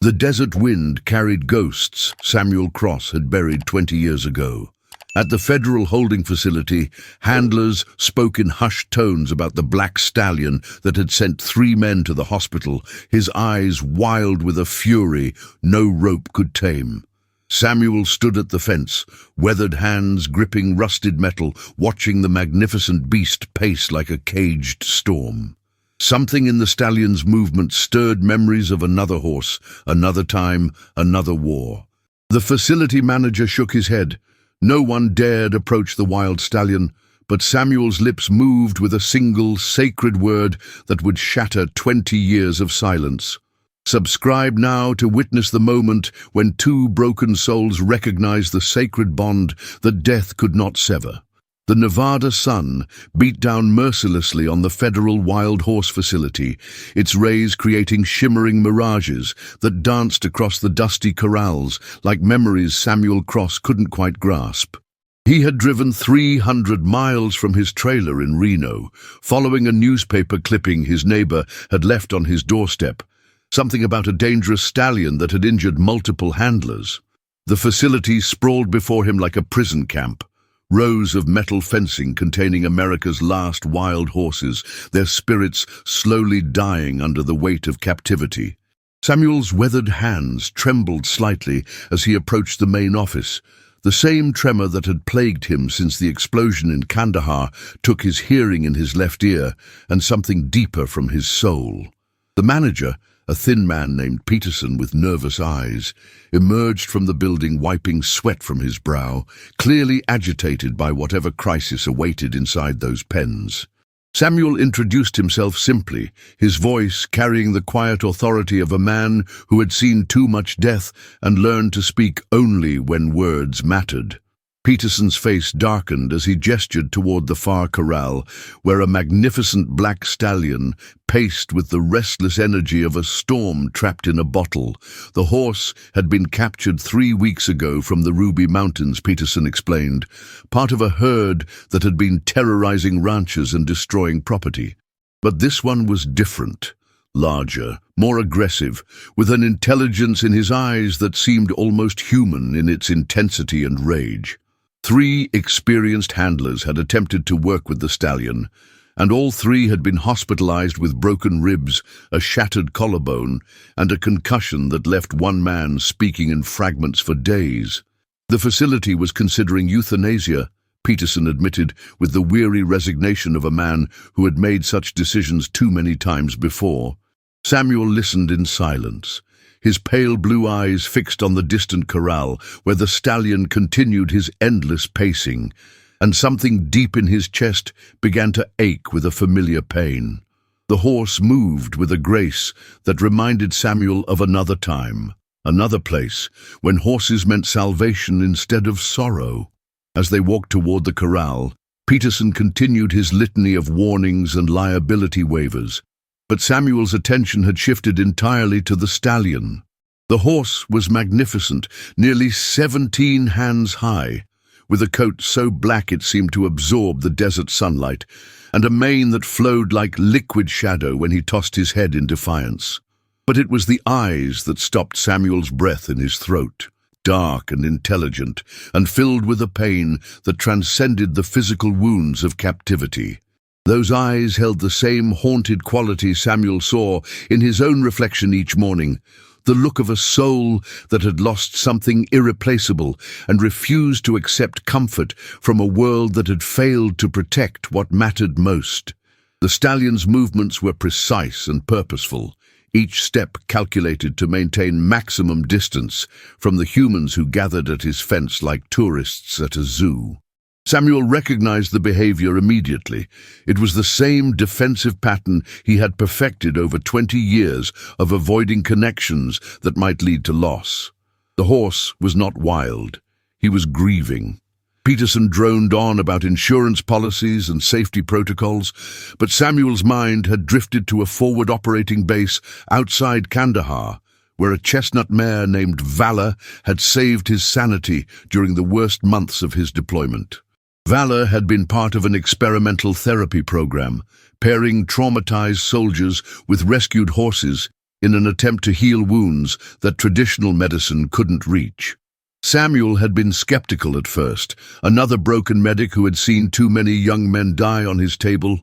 The desert wind carried ghosts Samuel Cross had buried 20 years ago. At the federal holding facility, handlers spoke in hushed tones about the black stallion that had sent 3 men to the hospital, his eyes wild with a fury no rope could tame. Samuel stood at the fence, weathered hands gripping rusted metal, watching the magnificent beast pace like a caged storm. Something in the stallion's movement stirred memories of another horse, another time, another war. The facility manager shook his head. No one dared approach the wild stallion, but Samuel's lips moved with a single sacred word that would shatter 20 years of silence. Subscribe now to witness the moment when 2 broken souls recognize the sacred bond that death could not sever. The Nevada sun beat down mercilessly on the federal wild horse facility, its rays creating shimmering mirages that danced across the dusty corrals like memories Samuel Cross couldn't quite grasp. He had driven 300 miles from his trailer in Reno, following a newspaper clipping his neighbor had left on his doorstep, something about a dangerous stallion that had injured multiple handlers. The facility sprawled before him like a prison camp. Rows of metal fencing containing America's last wild horses, their spirits slowly dying under the weight of captivity. Samuel's weathered hands trembled slightly as he approached the main office. The same tremor that had plagued him since the explosion in Kandahar took his hearing in his left ear and something deeper from his soul. The manager, a thin man named Peterson with nervous eyes, emerged from the building wiping sweat from his brow, clearly agitated by whatever crisis awaited inside those pens. Samuel introduced himself simply, his voice carrying the quiet authority of a man who had seen too much death and learned to speak only when words mattered. Peterson's face darkened as he gestured toward the far corral, where a magnificent black stallion paced with the restless energy of a storm trapped in a bottle. The horse had been captured 3 weeks ago from the Ruby Mountains, Peterson explained, part of a herd that had been terrorizing ranches and destroying property. But this one was different, larger, more aggressive, with an intelligence in his eyes that seemed almost human in its intensity and rage. 3 experienced handlers had attempted to work with the stallion, and all 3 had been hospitalized with broken ribs, a shattered collarbone, and a concussion that left one man speaking in fragments for days. The facility was considering euthanasia, Peterson admitted with the weary resignation of a man who had made such decisions too many times before. Samuel listened in silence, his pale blue eyes fixed on the distant corral where the stallion continued his endless pacing, and something deep in his chest began to ache with a familiar pain. The horse moved with a grace that reminded Samuel of another time, another place, when horses meant salvation instead of sorrow. As they walked toward the corral, Peterson continued his litany of warnings and liability waivers, but Samuel's attention had shifted entirely to the stallion. The horse was magnificent, nearly 17 hands high, with a coat so black it seemed to absorb the desert sunlight, and a mane that flowed like liquid shadow when he tossed his head in defiance. But it was the eyes that stopped Samuel's breath in his throat, dark and intelligent, and filled with a pain that transcended the physical wounds of captivity. Those eyes held the same haunted quality Samuel saw in his own reflection each morning, the look of a soul that had lost something irreplaceable and refused to accept comfort from a world that had failed to protect what mattered most. The stallion's movements were precise and purposeful, each step calculated to maintain maximum distance from the humans who gathered at his fence like tourists at a zoo. Samuel recognized the behavior immediately. It was the same defensive pattern he had perfected over 20 years of avoiding connections that might lead to loss. The horse was not wild. He was grieving. Peterson droned on about insurance policies and safety protocols, but Samuel's mind had drifted to a forward operating base outside Kandahar, where a chestnut mare named Valor had saved his sanity during the worst months of his deployment. Valor had been part of an experimental therapy program, pairing traumatized soldiers with rescued horses, in an attempt to heal wounds that traditional medicine couldn't reach. Samuel had been skeptical at first, another broken medic who had seen too many young men die on his table.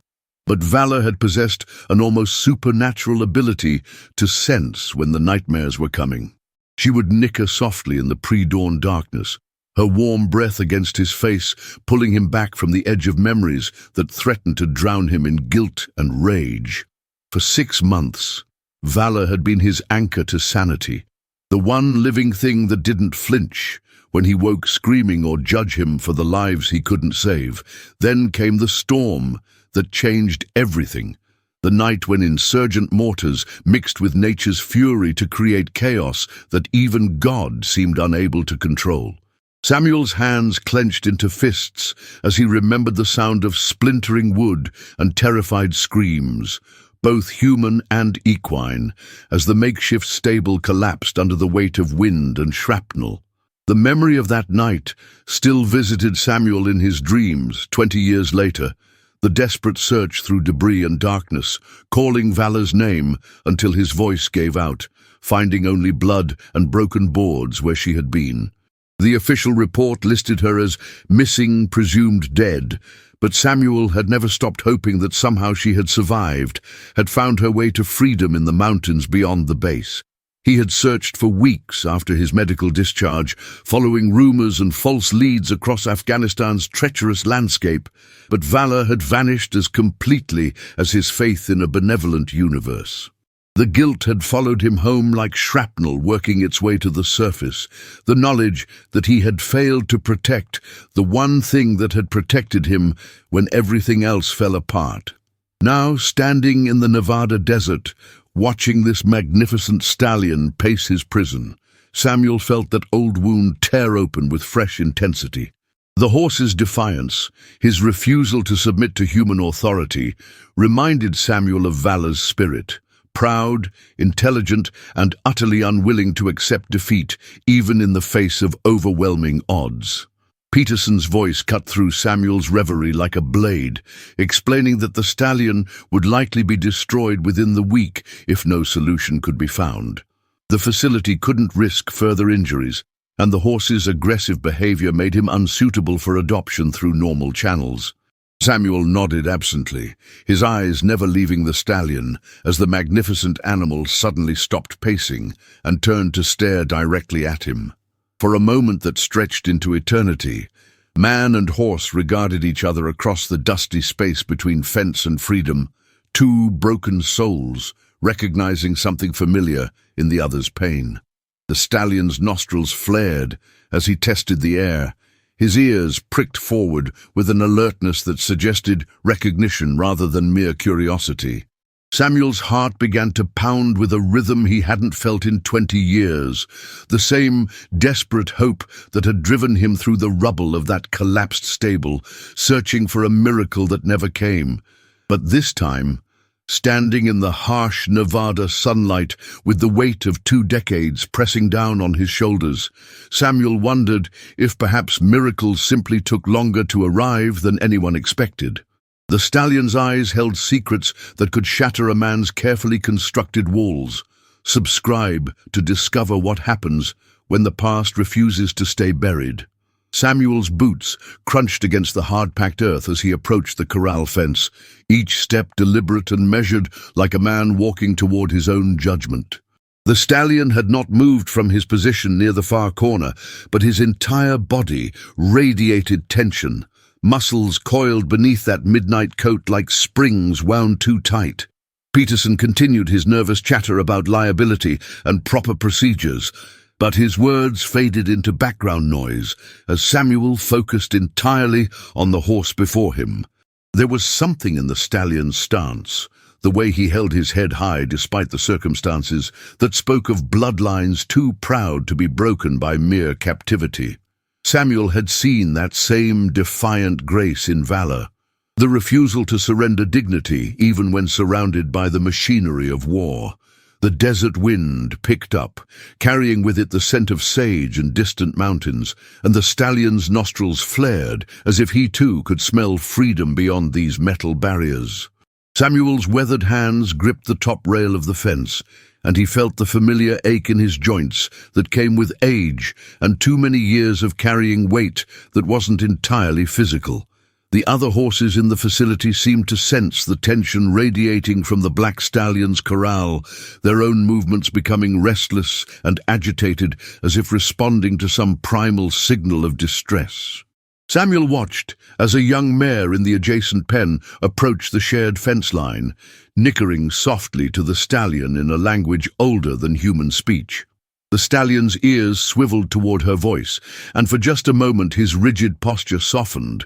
But Vala had possessed an almost supernatural ability to sense when the nightmares were coming. She would nicker softly in the pre-dawn darkness, her warm breath against his face, pulling him back from the edge of memories that threatened to drown him in guilt and rage. For 6 months, Vala had been his anchor to sanity, the one living thing that didn't flinch when he woke screaming or judge him for the lives he couldn't save. Then came the storm that changed everything, the night when insurgent mortars mixed with nature's fury to create chaos that even God seemed unable to control. Samuel's hands clenched into fists as he remembered the sound of splintering wood and terrified screams, both human and equine, as the makeshift stable collapsed under the weight of wind and shrapnel. The memory of that night still visited Samuel in his dreams 20 years later, the desperate search through debris and darkness, calling Vala's name until his voice gave out, finding only blood and broken boards where she had been. The official report listed her as missing, presumed dead, but Samuel had never stopped hoping that somehow she had survived, had found her way to freedom in the mountains beyond the base. He had searched for weeks after his medical discharge, following rumors and false leads across Afghanistan's treacherous landscape, but Vala had vanished as completely as his faith in a benevolent universe. The guilt had followed him home like shrapnel working its way to the surface, the knowledge that he had failed to protect the one thing that had protected him when everything else fell apart. Now, standing in the Nevada desert, watching this magnificent stallion pace his prison, Samuel felt that old wound tear open with fresh intensity. The horse's defiance, his refusal to submit to human authority, reminded Samuel of Vala's spirit, proud, intelligent, and utterly unwilling to accept defeat, even in the face of overwhelming odds. Peterson's voice cut through Samuel's reverie like a blade, explaining that the stallion would likely be destroyed within the week if no solution could be found. The facility couldn't risk further injuries, and the horse's aggressive behavior made him unsuitable for adoption through normal channels. Samuel nodded absently, his eyes never leaving the stallion, as the magnificent animal suddenly stopped pacing and turned to stare directly at him. For a moment that stretched into eternity, man and horse regarded each other across the dusty space between fence and freedom, two broken souls, recognizing something familiar in the other's pain. The stallion's nostrils flared as he tested the air, his ears pricked forward with an alertness that suggested recognition rather than mere curiosity. Samuel's heart began to pound with a rhythm he hadn't felt in 20 years, the same desperate hope that had driven him through the rubble of that collapsed stable, searching for a miracle that never came. But this time, standing in the harsh Nevada sunlight with the weight of 2 decades pressing down on his shoulders, Samuel wondered if perhaps miracles simply took longer to arrive than anyone expected. The stallion's eyes held secrets that could shatter a man's carefully constructed walls. Subscribe to discover what happens when the past refuses to stay buried. Samuel's boots crunched against the hard-packed earth as he approached the corral fence, each step deliberate and measured like a man walking toward his own judgment. The stallion had not moved from his position near the far corner, but his entire body radiated tension, muscles coiled beneath that midnight coat like springs wound too tight. Peterson continued his nervous chatter about liability and proper procedures, but his words faded into background noise as Samuel focused entirely on the horse before him. There was something in the stallion's stance, the way he held his head high despite the circumstances, that spoke of bloodlines too proud to be broken by mere captivity. Samuel had seen that same defiant grace in Vala, the refusal to surrender dignity even when surrounded by the machinery of war. The desert wind picked up, carrying with it the scent of sage and distant mountains, and the stallion's nostrils flared as if he too could smell freedom beyond these metal barriers. Samuel's weathered hands gripped the top rail of the fence, and he felt the familiar ache in his joints that came with age and too many years of carrying weight that wasn't entirely physical. The other horses in the facility seemed to sense the tension radiating from the black stallion's corral, their own movements becoming restless and agitated as if responding to some primal signal of distress. Samuel watched as a young mare in the adjacent pen approached the shared fence line, nickering softly to the stallion in a language older than human speech. The stallion's ears swiveled toward her voice, and for just a moment his rigid posture softened,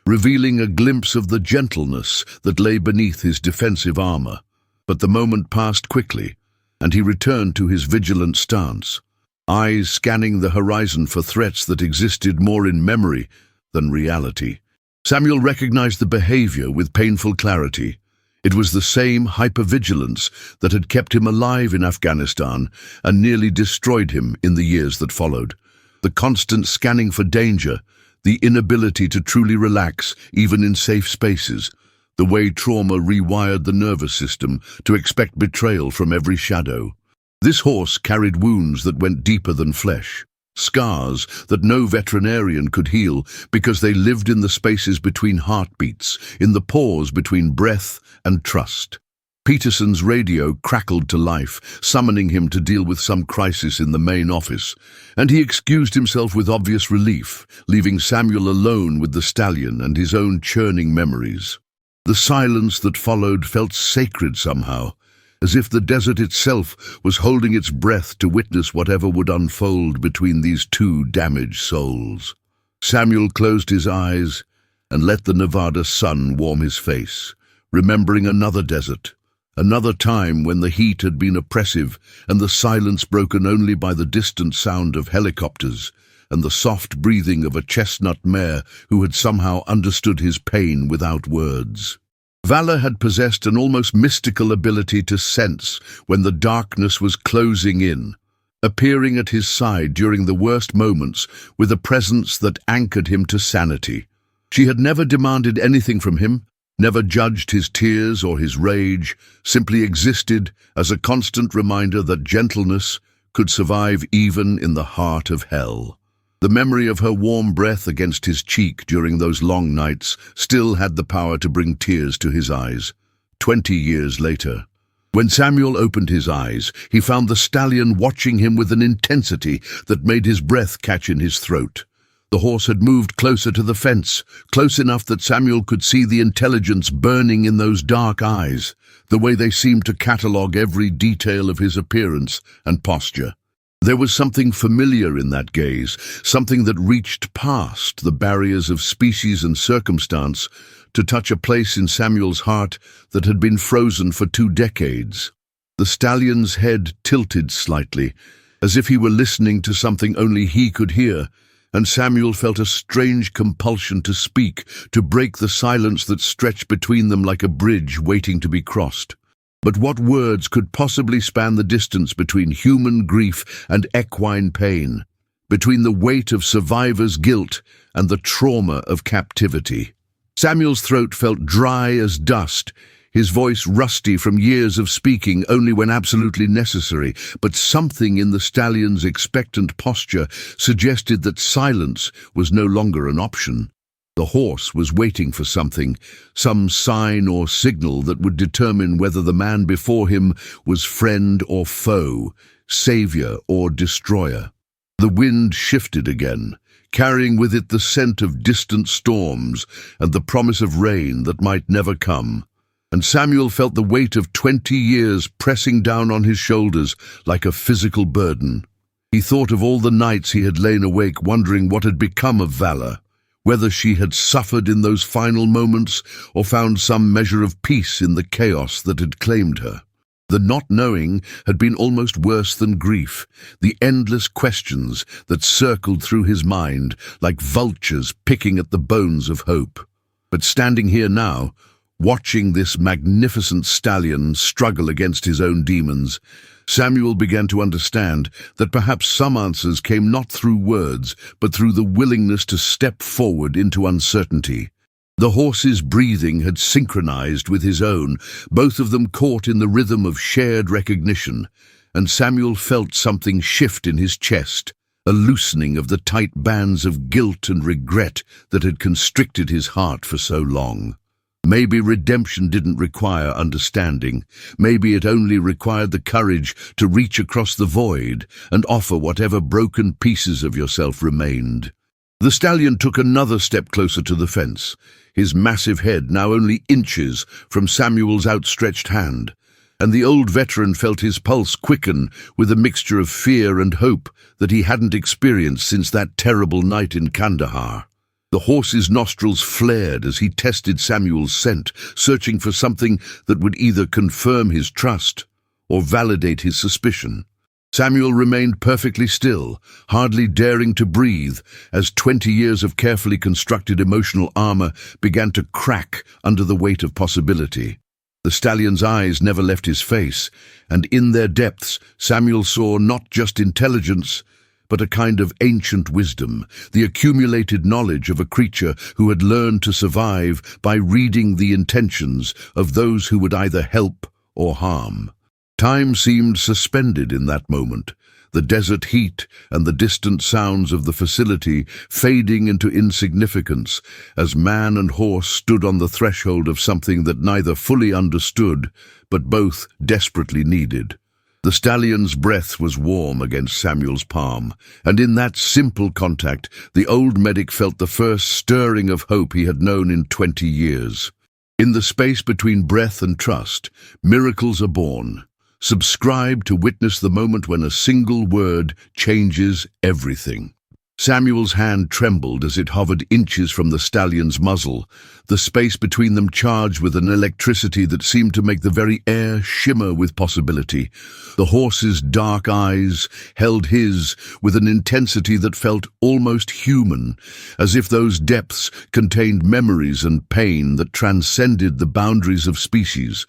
revealing a glimpse of the gentleness that lay beneath his defensive armor. But the moment passed quickly, and he returned to his vigilant stance, eyes scanning the horizon for threats that existed more in memory than reality. Samuel recognized the behavior with painful clarity. It was the same hypervigilance that had kept him alive in Afghanistan and nearly destroyed him in the years that followed. The constant scanning for danger, the inability to truly relax, even in safe spaces, the way trauma rewired the nervous system to expect betrayal from every shadow. This horse carried wounds that went deeper than flesh, scars that no veterinarian could heal because they lived in the spaces between heartbeats, in the pause between breath and trust. Peterson's radio crackled to life, summoning him to deal with some crisis in the main office, and he excused himself with obvious relief, leaving Samuel alone with the stallion and his own churning memories. The silence that followed felt sacred somehow, as if the desert itself was holding its breath to witness whatever would unfold between these two damaged souls. Samuel closed his eyes and let the Nevada sun warm his face, remembering another desert, another time when the heat had been oppressive and the silence broken only by the distant sound of helicopters and the soft breathing of a chestnut mare who had somehow understood his pain without words. Valor had possessed an almost mystical ability to sense when the darkness was closing in, appearing at his side during the worst moments with a presence that anchored him to sanity. She had never demanded anything from him, never judged his tears or his rage, simply existed as a constant reminder that gentleness could survive even in the heart of hell. The memory of her warm breath against his cheek during those long nights still had the power to bring tears to his eyes. 20 years later, when Samuel opened his eyes, he found the stallion watching him with an intensity that made his breath catch in his throat. The horse had moved closer to the fence, close enough that Samuel could see the intelligence burning in those dark eyes, the way they seemed to catalogue every detail of his appearance and posture. There was something familiar in that gaze, something that reached past the barriers of species and circumstance to touch a place in Samuel's heart that had been frozen for 2 decades. The stallion's head tilted slightly, as if he were listening to something only he could hear, and Samuel felt a strange compulsion to speak, to break the silence that stretched between them like a bridge waiting to be crossed. But what words could possibly span the distance between human grief and equine pain, between the weight of survivor's guilt and the trauma of captivity? Samuel's throat felt dry as dust, his voice rusty from years of speaking only when absolutely necessary, but something in the stallion's expectant posture suggested that silence was no longer an option. The horse was waiting for something, some sign or signal that would determine whether the man before him was friend or foe, savior or destroyer. The wind shifted again, carrying with it the scent of distant storms and the promise of rain that might never come. And Samuel felt the weight of 20 years pressing down on his shoulders like a physical burden. He thought of all the nights he had lain awake wondering what had become of Valor, whether she had suffered in those final moments or found some measure of peace in the chaos that had claimed her. The not knowing had been almost worse than grief, the endless questions that circled through his mind like vultures picking at the bones of hope. But standing here now, watching this magnificent stallion struggle against his own demons, Samuel began to understand that perhaps some answers came not through words, but through the willingness to step forward into uncertainty. The horse's breathing had synchronized with his own, both of them caught in the rhythm of shared recognition, and Samuel felt something shift in his chest, a loosening of the tight bands of guilt and regret that had constricted his heart for so long. Maybe redemption didn't require understanding. Maybe it only required the courage to reach across the void and offer whatever broken pieces of yourself remained. The stallion took another step closer to the fence, his massive head now only inches from Samuel's outstretched hand, and the old veteran felt his pulse quicken with a mixture of fear and hope that he hadn't experienced since that terrible night in Kandahar. The horse's nostrils flared as he tested Samuel's scent, searching for something that would either confirm his trust or validate his suspicion. Samuel remained perfectly still, hardly daring to breathe, as 20 years of carefully constructed emotional armor began to crack under the weight of possibility. The stallion's eyes never left his face, and in their depths Samuel saw not just intelligence, but a kind of ancient wisdom, the accumulated knowledge of a creature who had learned to survive by reading the intentions of those who would either help or harm. Time seemed suspended in that moment, the desert heat and the distant sounds of the facility fading into insignificance as man and horse stood on the threshold of something that neither fully understood, but both desperately needed. The stallion's breath was warm against Samuel's palm, and in that simple contact, the old medic felt the first stirring of hope he had known in 20 years. In the space between breath and trust, miracles are born. Subscribe to witness the moment when a single word changes everything. Samuel's hand trembled as it hovered inches from the stallion's muzzle, the space between them charged with an electricity that seemed to make the very air shimmer with possibility. The horse's dark eyes held his with an intensity that felt almost human, as if those depths contained memories and pain that transcended the boundaries of species.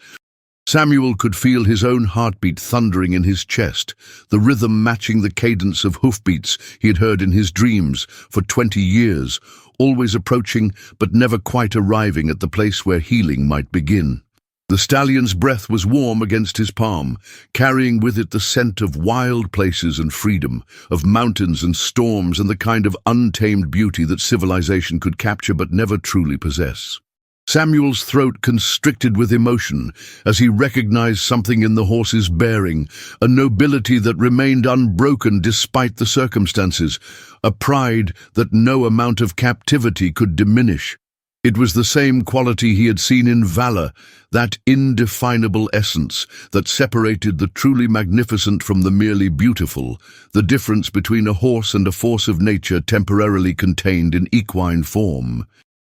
Samuel could feel his own heartbeat thundering in his chest, the rhythm matching the cadence of hoofbeats he had heard in his dreams for 20 years, always approaching but never quite arriving at the place where healing might begin. The stallion's breath was warm against his palm, carrying with it the scent of wild places and freedom, of mountains and storms and the kind of untamed beauty that civilization could capture but never truly possess. Samuel's throat constricted with emotion as he recognized something in the horse's bearing, a nobility that remained unbroken despite the circumstances, a pride that no amount of captivity could diminish. It was the same quality he had seen in valor, that indefinable essence that separated the truly magnificent from the merely beautiful, the difference between a horse and a force of nature temporarily contained in equine form.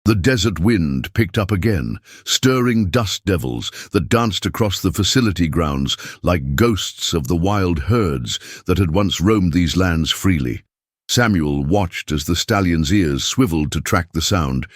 The desert wind picked up again, stirring dust devils that danced across the facility grounds like ghosts of the wild herds that had once roamed these lands freely. Samuel watched as the stallion's ears swiveled to track the sound,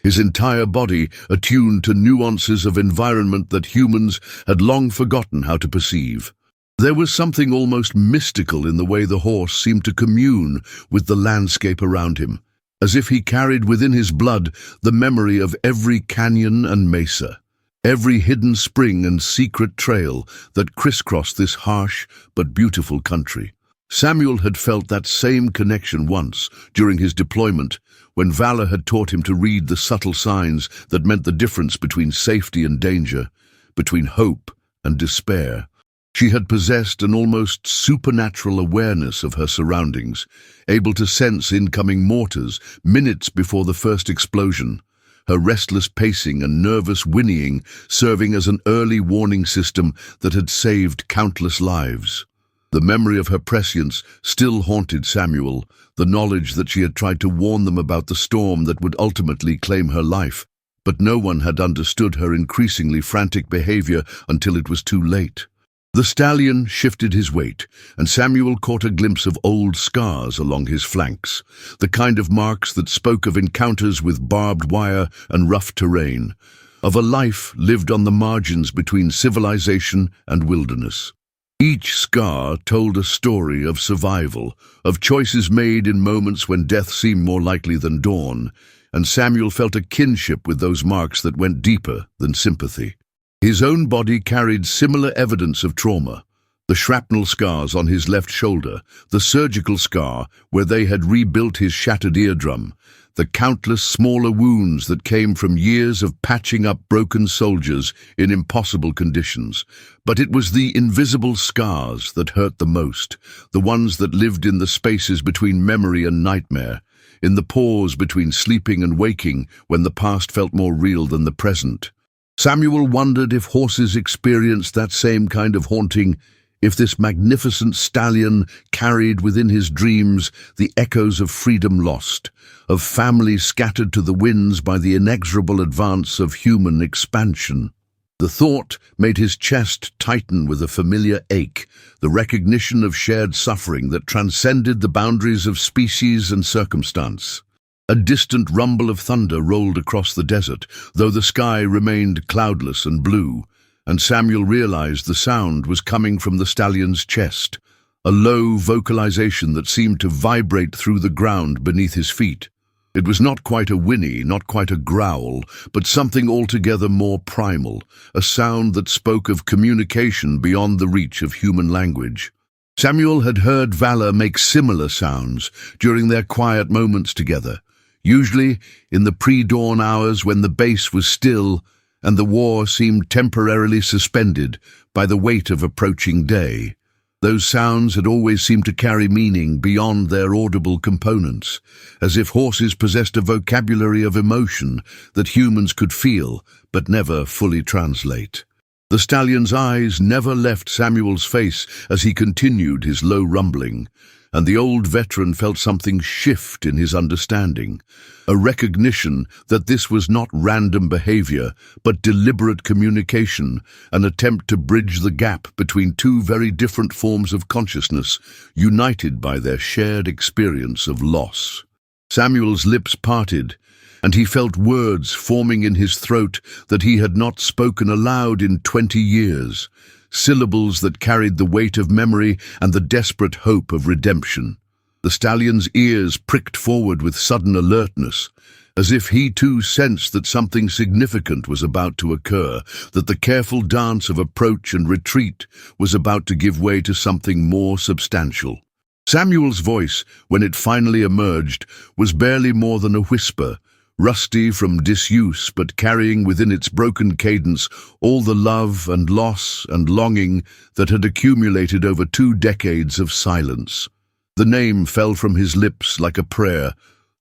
his entire body attuned to nuances of environment that humans had long forgotten how to perceive. There was something almost mystical in the way the horse seemed to commune with the landscape around him, as if he carried within his blood the memory of every canyon and mesa, every hidden spring and secret trail that crisscrossed this harsh but beautiful country. Samuel had felt that same connection once, during his deployment, when valor had taught him to read the subtle signs that meant the difference between safety and danger, between hope and despair. She had possessed an almost supernatural awareness of her surroundings, able to sense incoming mortars minutes before the first explosion, her restless pacing and nervous whinnying serving as an early warning system that had saved countless lives. The memory of her prescience still haunted Samuel, the knowledge that she had tried to warn them about the storm that would ultimately claim her life, but no one had understood her increasingly frantic behavior until it was too late. The stallion shifted his weight, and Samuel caught a glimpse of old scars along his flanks, the kind of marks that spoke of encounters with barbed wire and rough terrain, of a life lived on the margins between civilization and wilderness. Each scar told a story of survival, of choices made in moments when death seemed more likely than dawn, and Samuel felt a kinship with those marks that went deeper than sympathy. His own body carried similar evidence of trauma, The shrapnel scars on his left shoulder, the surgical scar where they had rebuilt his shattered eardrum, the countless smaller wounds that came from years of patching up broken soldiers in impossible conditions. But it was the invisible scars that hurt the most, the ones that lived in the spaces between memory and nightmare, in the pause between sleeping and waking when the past felt more real than the present. Samuel wondered if horses experienced that same kind of haunting, if this magnificent stallion carried within his dreams the echoes of freedom lost, of family scattered to the winds by the inexorable advance of human expansion. The thought made his chest tighten with a familiar ache, the recognition of shared suffering that transcended the boundaries of species and circumstance. A distant rumble of thunder rolled across the desert, though the sky remained cloudless and blue, and Samuel realized the sound was coming from the stallion's chest, a low vocalization that seemed to vibrate through the ground beneath his feet. It was not quite a whinny, not quite a growl, but something altogether more primal, a sound that spoke of communication beyond the reach of human language. Samuel had heard valor make similar sounds during their quiet moments together, usually in the pre-dawn hours when the base was still and the war seemed temporarily suspended by the weight of approaching day. Those sounds had always seemed to carry meaning beyond their audible components, as if horses possessed a vocabulary of emotion that humans could feel but never fully translate. The stallion's eyes never left Samuel's face as he continued his low rumbling, and the old veteran felt something shift in his understanding, a recognition that this was not random behavior, but deliberate communication, an attempt to bridge the gap between two very different forms of consciousness, united by their shared experience of loss. Samuel's lips parted, and he felt words forming in his throat that he had not spoken aloud in 20 years, syllables that carried the weight of memory and the desperate hope of redemption. The stallion's ears pricked forward with sudden alertness, as if he too sensed that something significant was about to occur, that the careful dance of approach and retreat was about to give way to something more substantial. Samuel's voice, when it finally emerged, was barely more than a whisper, rusty from disuse but carrying within its broken cadence all the love and loss and longing that had accumulated over 2 decades of silence. The name fell from his lips like a prayer,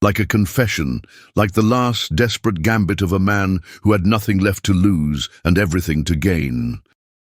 like a confession, like the last desperate gambit of a man who had nothing left to lose and everything to gain.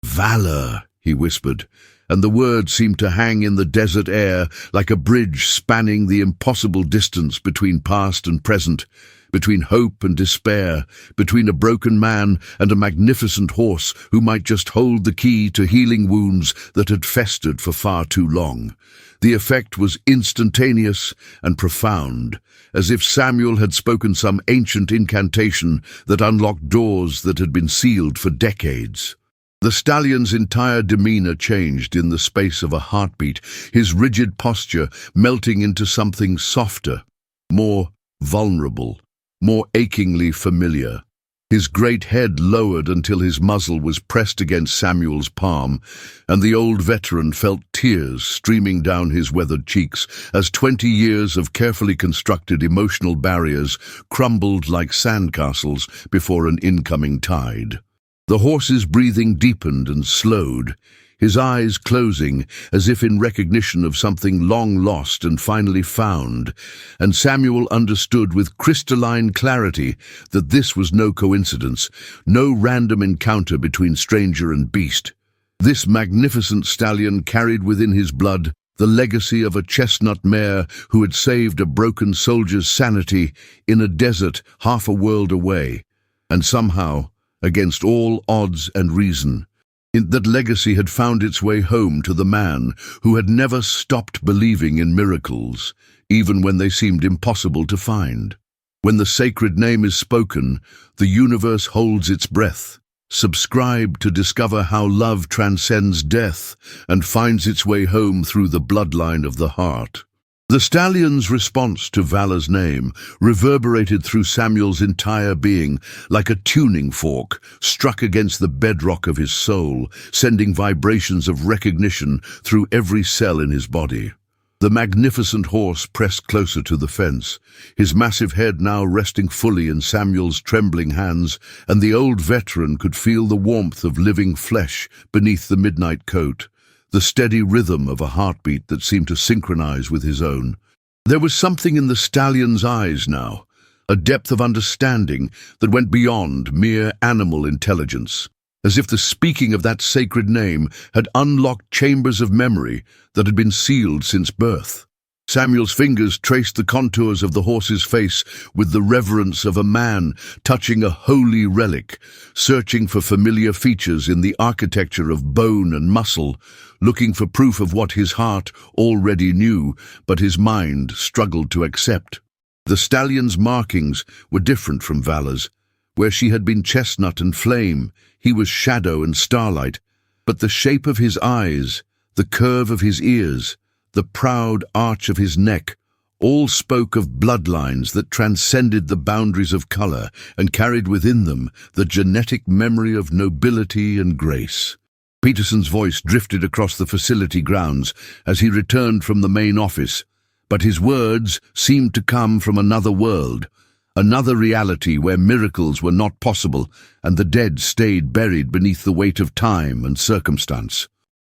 "Valor," he whispered, and the word seemed to hang in the desert air like a bridge spanning the impossible distance between past and present, between hope and despair, between a broken man and a magnificent horse who might just hold the key to healing wounds that had festered for far too long. The effect was instantaneous and profound, as if Samuel had spoken some ancient incantation that unlocked doors that had been sealed for decades. The stallion's entire demeanor changed in the space of a heartbeat, his rigid posture melting into something softer, more vulnerable, more achingly familiar. His great head lowered until his muzzle was pressed against Samuel's palm, and the old veteran felt tears streaming down his weathered cheeks as 20 years of carefully constructed emotional barriers crumbled like sandcastles before an incoming tide. The horse's breathing deepened and slowed, his eyes closing as if in recognition of something long lost and finally found, and Samuel understood with crystalline clarity that this was no coincidence, no random encounter between stranger and beast. This magnificent stallion carried within his blood the legacy of a chestnut mare who had saved a broken soldier's sanity in a desert half a world away, and somehow, against all odds and reason, that legacy had found its way home to the man who had never stopped believing in miracles, even when they seemed impossible to find. When the sacred name is spoken, the universe holds its breath. Subscribe to discover how love transcends death and finds its way home through the bloodline of the heart. The stallion's response to Vala's name reverberated through Samuel's entire being like a tuning fork struck against the bedrock of his soul, sending vibrations of recognition through every cell in his body. The magnificent horse pressed closer to the fence, his massive head now resting fully in Samuel's trembling hands, and the old veteran could feel the warmth of living flesh beneath the midnight coat, the steady rhythm of a heartbeat that seemed to synchronize with his own. There was something in the stallion's eyes now, a depth of understanding that went beyond mere animal intelligence, as if the speaking of that sacred name had unlocked chambers of memory that had been sealed since birth. Samuel's fingers traced the contours of the horse's face with the reverence of a man touching a holy relic, searching for familiar features in the architecture of bone and muscle, looking for proof of what his heart already knew, but his mind struggled to accept. The stallion's markings were different from Vala's. Where she had been chestnut and flame, he was shadow and starlight, but the shape of his eyes, the curve of his ears, the proud arch of his neck, all spoke of bloodlines that transcended the boundaries of color and carried within them the genetic memory of nobility and grace. Peterson's voice drifted across the facility grounds as he returned from the main office, but his words seemed to come from another world, another reality where miracles were not possible and the dead stayed buried beneath the weight of time and circumstance.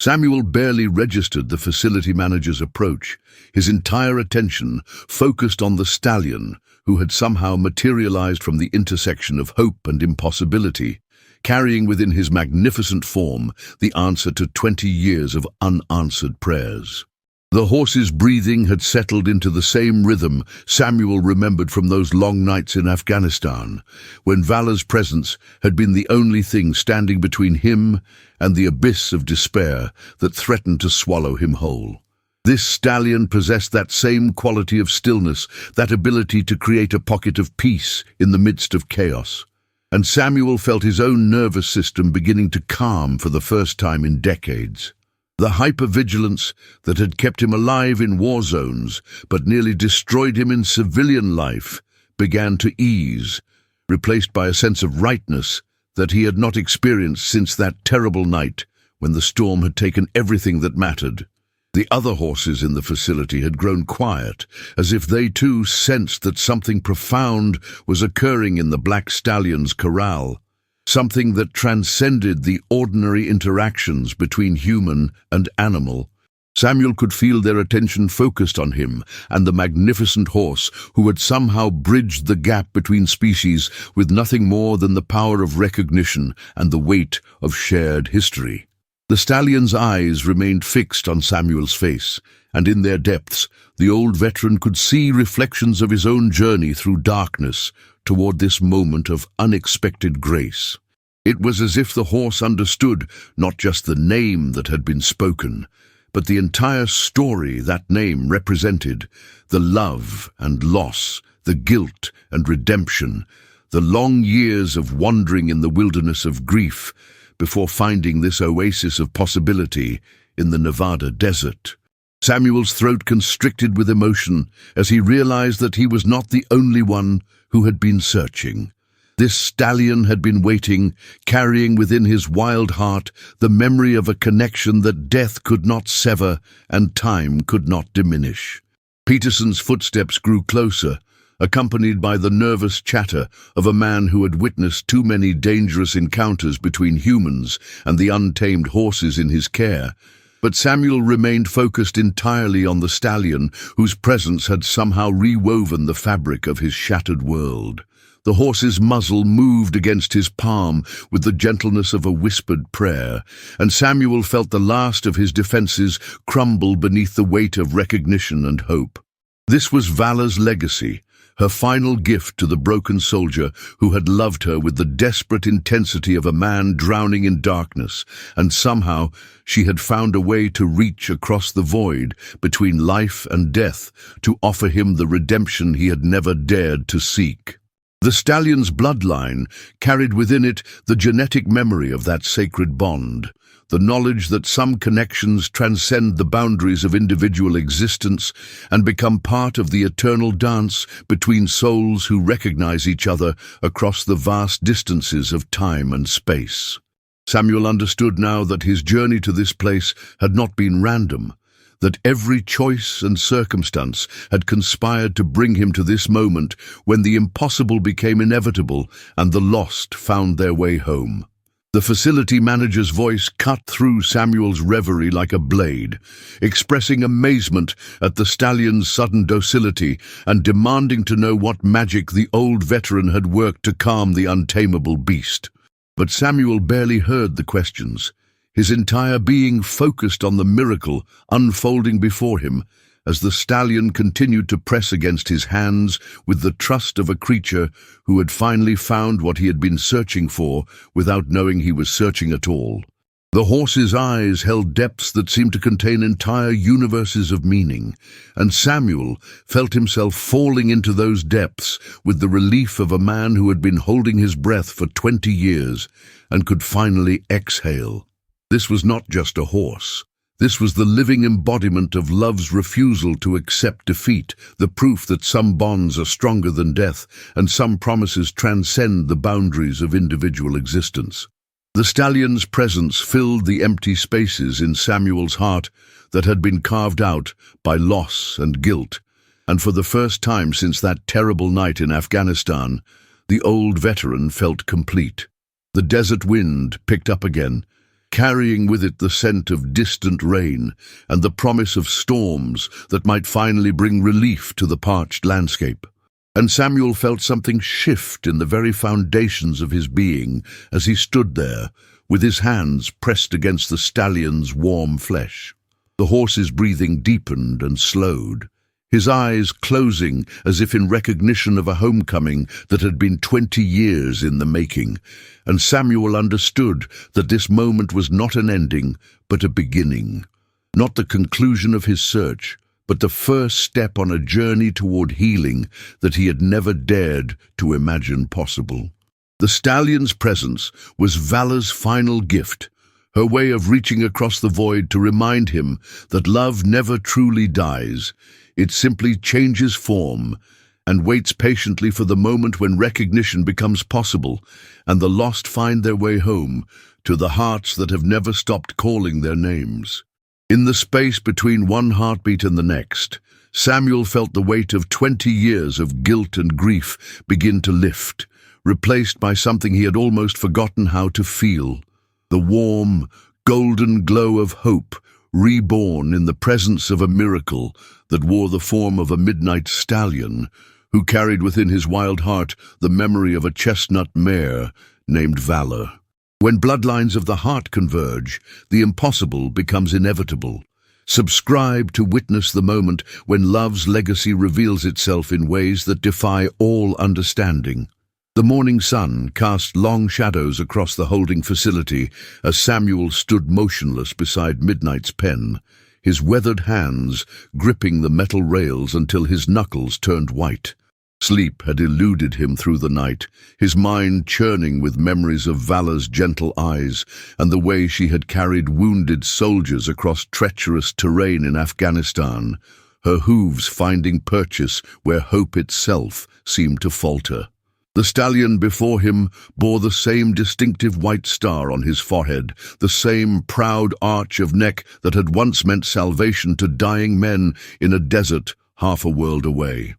Samuel barely registered the facility manager's approach, his entire attention focused on the stallion, who had somehow materialized from the intersection of hope and impossibility, carrying within his magnificent form the answer to 20 years of unanswered prayers. The horse's breathing had settled into the same rhythm Samuel remembered from those long nights in Afghanistan, when Vala's presence had been the only thing standing between him and the abyss of despair that threatened to swallow him whole. This stallion possessed that same quality of stillness, that ability to create a pocket of peace in the midst of chaos. And Samuel felt his own nervous system beginning to calm for the first time in decades. The hypervigilance that had kept him alive in war zones but nearly destroyed him in civilian life began to ease, replaced by a sense of rightness that he had not experienced since that terrible night when the storm had taken everything that mattered. The other horses in the facility had grown quiet, as if they too sensed that something profound was occurring in the black stallion's corral. Something that transcended the ordinary interactions between human and animal. Samuel could feel their attention focused on him and the magnificent horse who had somehow bridged the gap between species with nothing more than the power of recognition and the weight of shared history. The stallion's eyes remained fixed on Samuel's face, and in their depths, the old veteran could see reflections of his own journey through darkness toward this moment of unexpected grace. It was as if the horse understood not just the name that had been spoken, but the entire story that name represented, the love and loss, the guilt and redemption, the long years of wandering in the wilderness of grief before finding this oasis of possibility in the Nevada desert. Samuel's throat constricted with emotion as he realized that he was not the only one who had been searching. This stallion had been waiting, carrying within his wild heart the memory of a connection that death could not sever and time could not diminish. Peterson's footsteps grew closer, accompanied by the nervous chatter of a man who had witnessed too many dangerous encounters between humans and the untamed horses in his care. But Samuel remained focused entirely on the stallion, whose presence had somehow rewoven the fabric of his shattered world. The horse's muzzle moved against his palm with the gentleness of a whispered prayer, and Samuel felt the last of his defenses crumble beneath the weight of recognition and hope. This was Vala's legacy, her final gift to the broken soldier who had loved her with the desperate intensity of a man drowning in darkness, and somehow she had found a way to reach across the void between life and death to offer him the redemption he had never dared to seek. The stallion's bloodline carried within it the genetic memory of that sacred bond, the knowledge that some connections transcend the boundaries of individual existence and become part of the eternal dance between souls who recognize each other across the vast distances of time and space. Samuel understood now that his journey to this place had not been random, that every choice and circumstance had conspired to bring him to this moment when the impossible became inevitable and the lost found their way home. The facility manager's voice cut through Samuel's reverie like a blade, expressing amazement at the stallion's sudden docility and demanding to know what magic the old veteran had worked to calm the untamable beast. But Samuel barely heard the questions. His entire being focused on the miracle unfolding before him as the stallion continued to press against his hands with the trust of a creature who had finally found what he had been searching for without knowing he was searching at all. The horse's eyes held depths that seemed to contain entire universes of meaning, and Samuel felt himself falling into those depths with the relief of a man who had been holding his breath for 20 years and could finally exhale. This was not just a horse. This was the living embodiment of love's refusal to accept defeat, the proof that some bonds are stronger than death and some promises transcend the boundaries of individual existence. The stallion's presence filled the empty spaces in Samuel's heart that had been carved out by loss and guilt, and for the first time since that terrible night in Afghanistan, the old veteran felt complete. The desert wind picked up again, carrying with it the scent of distant rain and the promise of storms that might finally bring relief to the parched landscape. And Samuel felt something shift in the very foundations of his being as he stood there, with his hands pressed against the stallion's warm flesh. The horse's breathing deepened and slowed, his eyes closing as if in recognition of a homecoming that had been 20 years in the making, and Samuel understood that this moment was not an ending, but a beginning. Not the conclusion of his search, but the first step on a journey toward healing that he had never dared to imagine possible. The stallion's presence was Vala's final gift, her way of reaching across the void to remind him that love never truly dies. It simply changes form and waits patiently for the moment when recognition becomes possible and the lost find their way home to the hearts that have never stopped calling their names. In the space between one heartbeat and the next, Samuel felt the weight of 20 years of guilt and grief begin to lift, replaced by something he had almost forgotten how to feel: the warm, golden glow of hope, reborn in the presence of a miracle that wore the form of a midnight stallion, who carried within his wild heart the memory of a chestnut mare named Valor. When bloodlines of the heart converge, the impossible becomes inevitable. Subscribe to witness the moment when love's legacy reveals itself in ways that defy all understanding. The morning sun cast long shadows across the holding facility as Samuel stood motionless beside Midnight's pen, his weathered hands gripping the metal rails until his knuckles turned white. Sleep had eluded him through the night, his mind churning with memories of Vala's gentle eyes and the way she had carried wounded soldiers across treacherous terrain in Afghanistan, her hooves finding purchase where hope itself seemed to falter. The stallion before him bore the same distinctive white star on his forehead, the same proud arch of neck that had once meant salvation to dying men in a desert half a world away.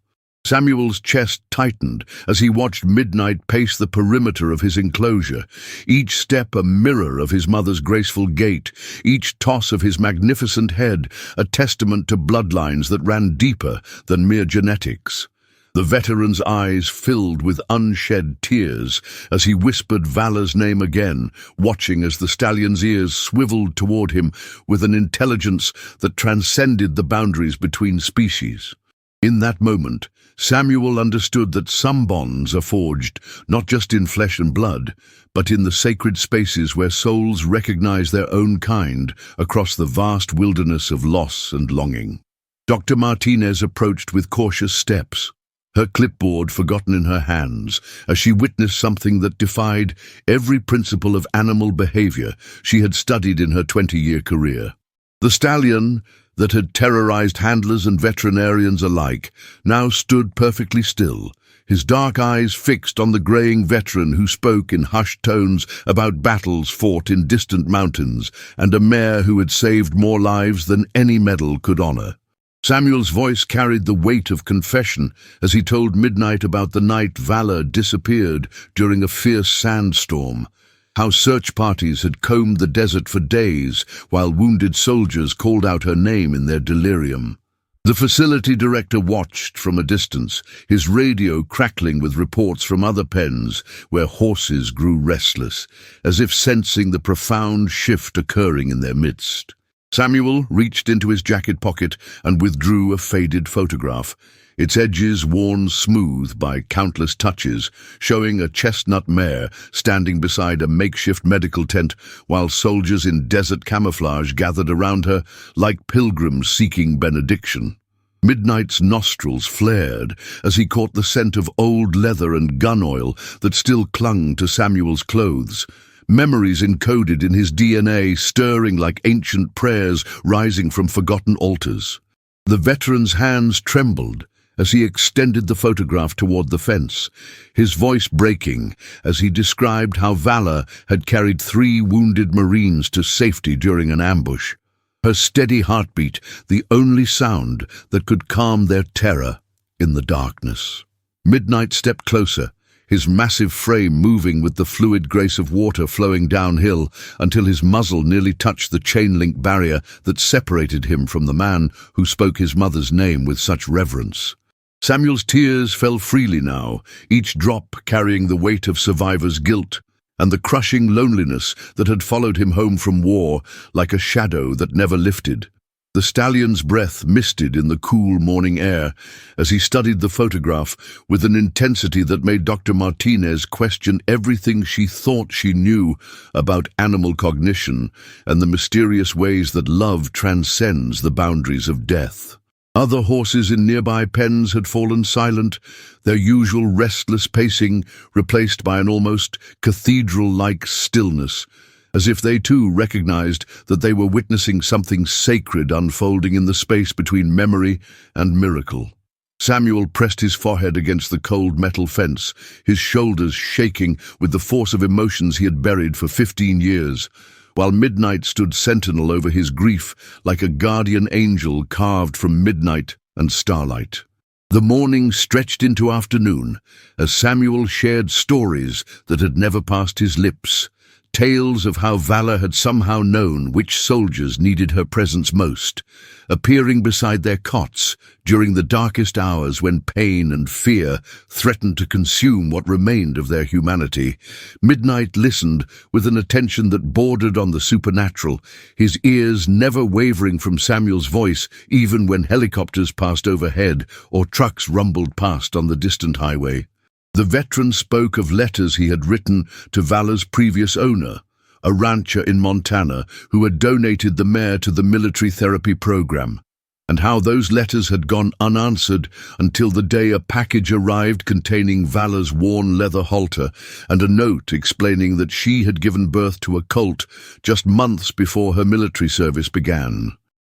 Samuel's chest tightened as he watched Midnight pace the perimeter of his enclosure, each step a mirror of his mother's graceful gait, each toss of his magnificent head a testament to bloodlines that ran deeper than mere genetics. The veteran's eyes filled with unshed tears as he whispered Vala's name again, watching as the stallion's ears swiveled toward him with an intelligence that transcended the boundaries between species. In that moment, Samuel understood that some bonds are forged not just in flesh and blood, but in the sacred spaces where souls recognize their own kind across the vast wilderness of loss and longing. Dr. Martinez approached with cautious steps. her clipboard forgotten in her hands, as she witnessed something that defied every principle of animal behavior she had studied in her 20-year career. The stallion, that had terrorized handlers and veterinarians alike, now stood perfectly still, his dark eyes fixed on the graying veteran who spoke in hushed tones about battles fought in distant mountains and a mare who had saved more lives than any medal could honor. Samuel's voice carried the weight of confession as he told Midnight about the night Valor disappeared during a fierce sandstorm, how search parties had combed the desert for days while wounded soldiers called out her name in their delirium. The facility director watched from a distance, his radio crackling with reports from other pens where horses grew restless, as if sensing the profound shift occurring in their midst. Samuel reached into his jacket pocket and withdrew a faded photograph, its edges worn smooth by countless touches, showing a chestnut mare standing beside a makeshift medical tent while soldiers in desert camouflage gathered around her like pilgrims seeking benediction. Midnight's nostrils flared as he caught the scent of old leather and gun oil that still clung to Samuel's clothes, memories encoded in his DNA stirring like ancient prayers rising from forgotten altars. The veteran's hands trembled as he extended the photograph toward the fence, his voice breaking as he described how Valor had carried 3 wounded Marines to safety during an ambush, her steady heartbeat the only sound that could calm their terror in the darkness. Midnight stepped closer, his massive frame moving with the fluid grace of water flowing downhill until his muzzle nearly touched the chain-link barrier that separated him from the man who spoke his mother's name with such reverence. Samuel's tears fell freely now, each drop carrying the weight of survivor's guilt and the crushing loneliness that had followed him home from war like a shadow that never lifted. The stallion's breath misted in the cool morning air as he studied the photograph with an intensity that made Dr. Martinez question everything she thought she knew about animal cognition and the mysterious ways that love transcends the boundaries of death. Other horses in nearby pens had fallen silent, their usual restless pacing replaced by an almost cathedral-like stillness, as if they too recognized that they were witnessing something sacred unfolding in the space between memory and miracle. Samuel pressed his forehead against the cold metal fence, his shoulders shaking with the force of emotions he had buried for 15 years, while Midnight stood sentinel over his grief like a guardian angel carved from midnight and starlight. The morning stretched into afternoon as Samuel shared stories that had never passed his lips, tales of how Valor had somehow known which soldiers needed her presence most, appearing beside their cots during the darkest hours when pain and fear threatened to consume what remained of their humanity. Midnight listened with an attention that bordered on the supernatural, his ears never wavering from Samuel's voice even when helicopters passed overhead or trucks rumbled past on the distant highway. The veteran spoke of letters he had written to Valor's previous owner, a rancher in Montana who had donated the mare to the military therapy program, and how those letters had gone unanswered until the day a package arrived containing Valor's worn leather halter and a note explaining that she had given birth to a colt just months before her military service began.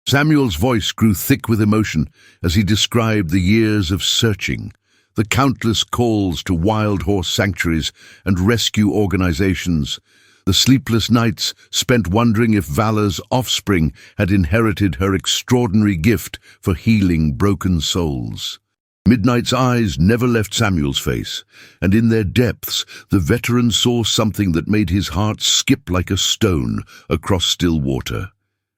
Samuel's voice grew thick with emotion as he described the years of searching, the countless calls to wild horse sanctuaries and rescue organizations, the sleepless nights spent wondering if Valor's offspring had inherited her extraordinary gift for healing broken souls. Midnight's eyes never left Samuel's face, and in their depths the veteran saw something that made his heart skip like a stone across still water.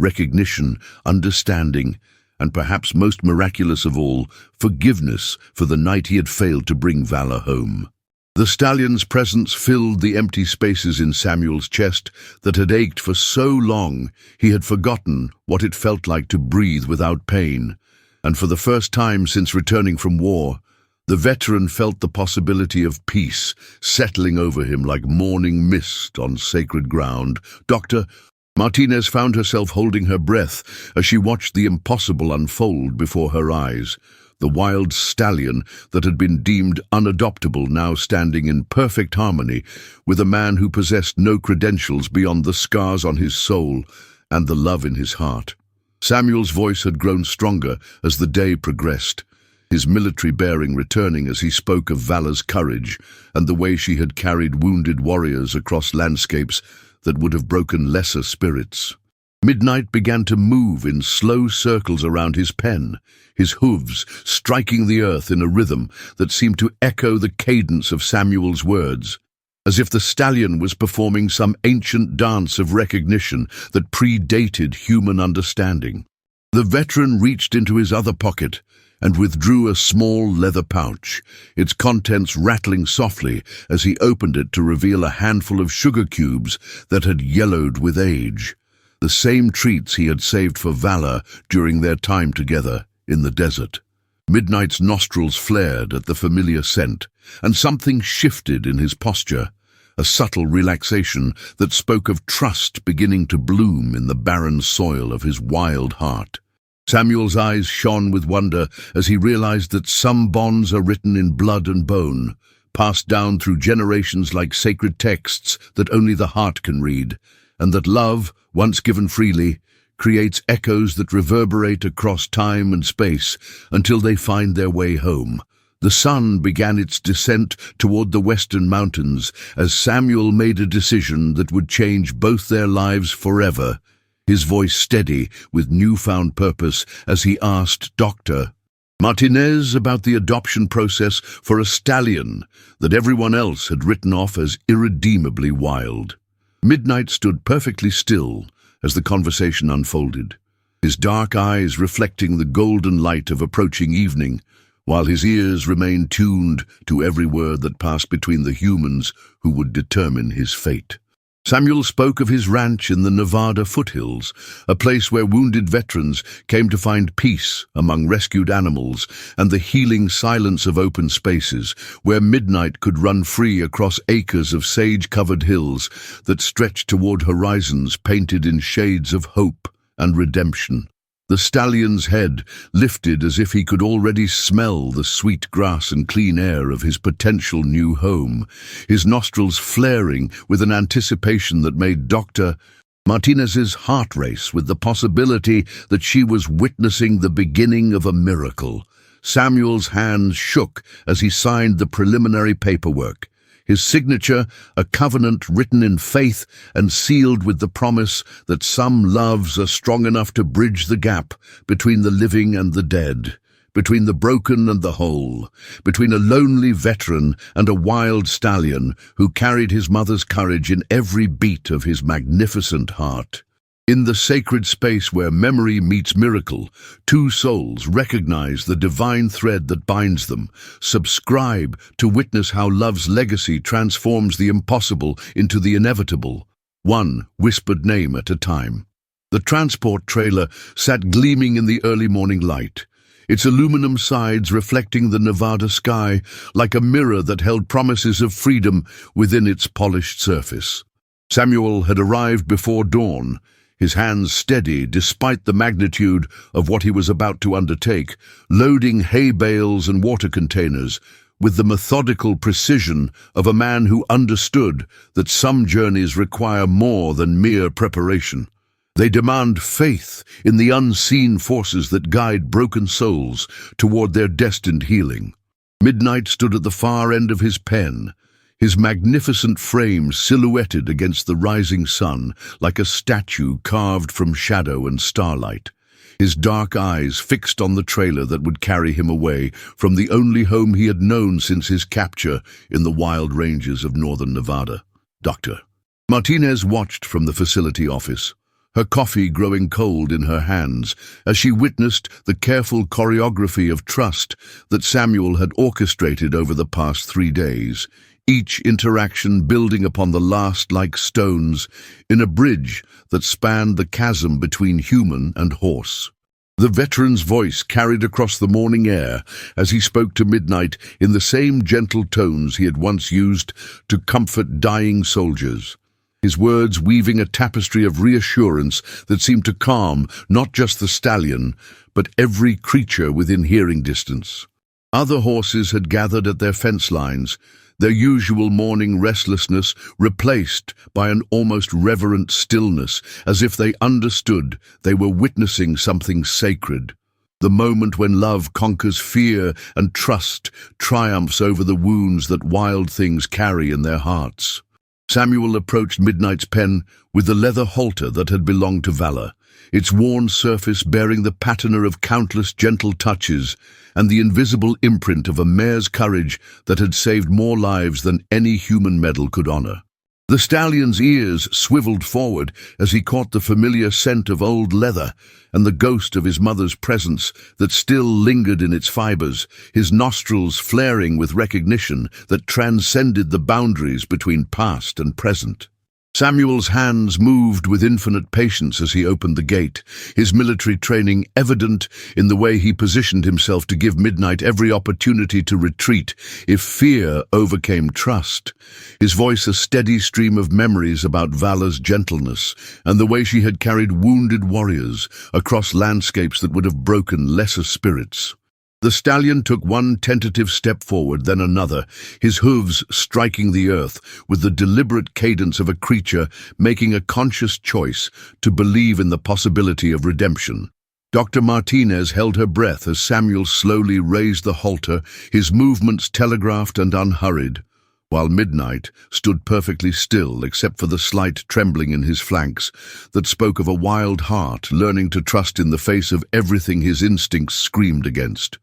Recognition, understanding, and perhaps most miraculous of all, forgiveness for the night he had failed to bring Valor home. The stallion's presence filled the empty spaces in Samuel's chest that had ached for so long he had forgotten what it felt like to breathe without pain, and for the first time since returning from war, the veteran felt the possibility of peace settling over him like morning mist on sacred ground. Dr. Martinez found herself holding her breath as she watched the impossible unfold before her eyes. the wild stallion that had been deemed unadoptable now standing in perfect harmony with a man who possessed no credentials beyond the scars on his soul and the love in his heart. Samuel's voice had grown stronger as the day progressed, his military bearing returning as he spoke of Vala's courage and the way she had carried wounded warriors across landscapes that would have broken lesser spirits. Midnight began to move in slow circles around his pen, his hooves striking the earth in a rhythm that seemed to echo the cadence of Samuel's words, as if the stallion was performing some ancient dance of recognition that predated human understanding. The veteran reached into his other pocket and withdrew a small leather pouch, its contents rattling softly as he opened it to reveal a handful of sugar cubes that had yellowed with age, the same treats he had saved for Vala during their time together in the desert. Midnight's nostrils flared at the familiar scent, and something shifted in his posture, a subtle relaxation that spoke of trust beginning to bloom in the barren soil of his wild heart. Samuel's eyes shone with wonder as he realized that some bonds are written in blood and bone, passed down through generations like sacred texts that only the heart can read, and that love, once given freely, creates echoes that reverberate across time and space until they find their way home. The sun began its descent toward the western mountains as Samuel made a decision that would change both their lives forever, his voice steady with newfound purpose as he asked Dr. Martinez about the adoption process for a stallion that everyone else had written off as irredeemably wild. Midnight stood perfectly still as the conversation unfolded, his dark eyes reflecting the golden light of approaching evening, while his ears remained tuned to every word that passed between the humans who would determine his fate. Samuel spoke of his ranch in the Nevada foothills, a place where wounded veterans came to find peace among rescued animals and the healing silence of open spaces, where midnight could run free across acres of sage-covered hills that stretched toward horizons painted in shades of hope and redemption. The stallion's head lifted as if he could already smell the sweet grass and clean air of his potential new home, his nostrils flaring with an anticipation that made Dr. Martinez's heart race with the possibility that she was witnessing the beginning of a miracle. Samuel's hands shook as he signed the preliminary paperwork, his signature a covenant written in faith and sealed with the promise that some loves are strong enough to bridge the gap between the living and the dead, between the broken and the whole, between a lonely veteran and a wild stallion who carried his mother's courage in every beat of his magnificent heart. In the sacred space where memory meets miracle, two souls recognize the divine thread that binds them, subscribe to witness how love's legacy transforms the impossible into the inevitable, one whispered name at a time. The transport trailer sat gleaming in the early morning light, its aluminum sides reflecting the Nevada sky like a mirror that held promises of freedom within its polished surface. Samuel had arrived before dawn, his hands steady despite the magnitude of what he was about to undertake, loading hay bales and water containers with the methodical precision of a man who understood that some journeys require more than mere preparation. They demand faith in the unseen forces that guide broken souls toward their destined healing. Midnight stood at the far end of his pen, his magnificent frame silhouetted against the rising sun like a statue carved from shadow and starlight, his dark eyes fixed on the trailer that would carry him away from the only home he had known since his capture in the wild ranges of northern Nevada. Dr. Martinez watched from the facility office, her coffee growing cold in her hands as she witnessed the careful choreography of trust that Samuel had orchestrated over the past 3 days, each interaction building upon the last like stones in a bridge that spanned the chasm between human and horse. The veteran's voice carried across the morning air as he spoke to Midnight in the same gentle tones he had once used to comfort dying soldiers, his words weaving a tapestry of reassurance that seemed to calm not just the stallion, but every creature within hearing distance. Other horses had gathered at their fence lines, their usual morning restlessness replaced by an almost reverent stillness, as if they understood they were witnessing something sacred. The moment when love conquers fear and trust triumphs over the wounds that wild things carry in their hearts. Samuel approached Midnight's pen with the leather halter that had belonged to Valor, its worn surface bearing the patina of countless gentle touches and the invisible imprint of a mare's courage that had saved more lives than any human medal could honor. The stallion's ears swiveled forward as he caught the familiar scent of old leather and the ghost of his mother's presence that still lingered in its fibers, his nostrils flaring with recognition that transcended the boundaries between past and present. Samuel's hands moved with infinite patience as he opened the gate, his military training evident in the way he positioned himself to give Midnight every opportunity to retreat if fear overcame trust, his voice a steady stream of memories about Valor's gentleness and the way she had carried wounded warriors across landscapes that would have broken lesser spirits. The stallion took one tentative step forward, then another, his hooves striking the earth with the deliberate cadence of a creature making a conscious choice to believe in the possibility of redemption. Dr. Martinez held her breath as Samuel slowly raised the halter, his movements telegraphed and unhurried, while Midnight stood perfectly still except for the slight trembling in his flanks that spoke of a wild heart learning to trust in the face of everything his instincts screamed against.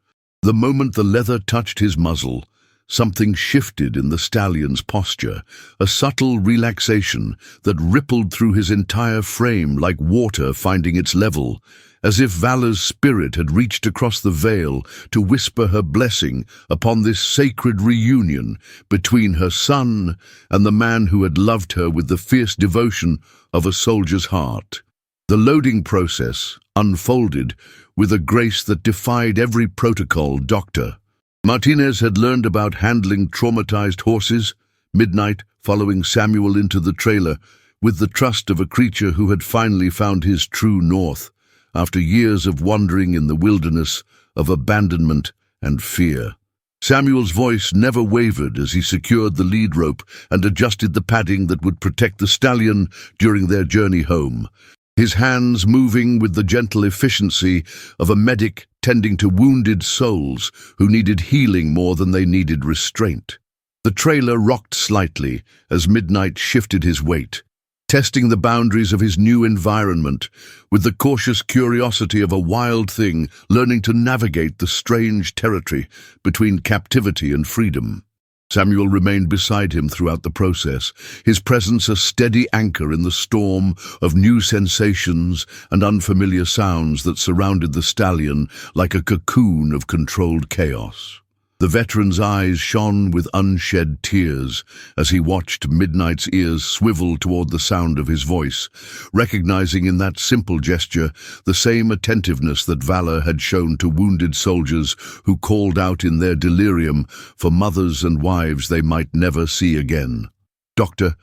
The moment the leather touched his muzzle, something shifted in the stallion's posture, a subtle relaxation that rippled through his entire frame like water finding its level, as if Valor's spirit had reached across the veil to whisper her blessing upon this sacred reunion between her son and the man who had loved her with the fierce devotion of a soldier's heart. The loading process unfolded with a grace that defied every protocol. Dr. Martinez had learned about handling traumatized horses, Midnight following Samuel into the trailer with the trust of a creature who had finally found his true north after years of wandering in the wilderness of abandonment and fear. Samuel's voice never wavered as he secured the lead rope and adjusted the padding that would protect the stallion during their journey home, his hands moving with the gentle efficiency of a medic tending to wounded souls who needed healing more than they needed restraint. The trailer rocked slightly as Midnight shifted his weight, testing the boundaries of his new environment with the cautious curiosity of a wild thing learning to navigate the strange territory between captivity and freedom. Samuel remained beside him throughout the process, his presence a steady anchor in the storm of new sensations and unfamiliar sounds that surrounded the stallion like a cocoon of controlled chaos. The veteran's eyes shone with unshed tears as he watched Midnight's ears swivel toward the sound of his voice, recognizing in that simple gesture the same attentiveness that Valor had shown to wounded soldiers who called out in their delirium for mothers and wives they might never see again. Dr.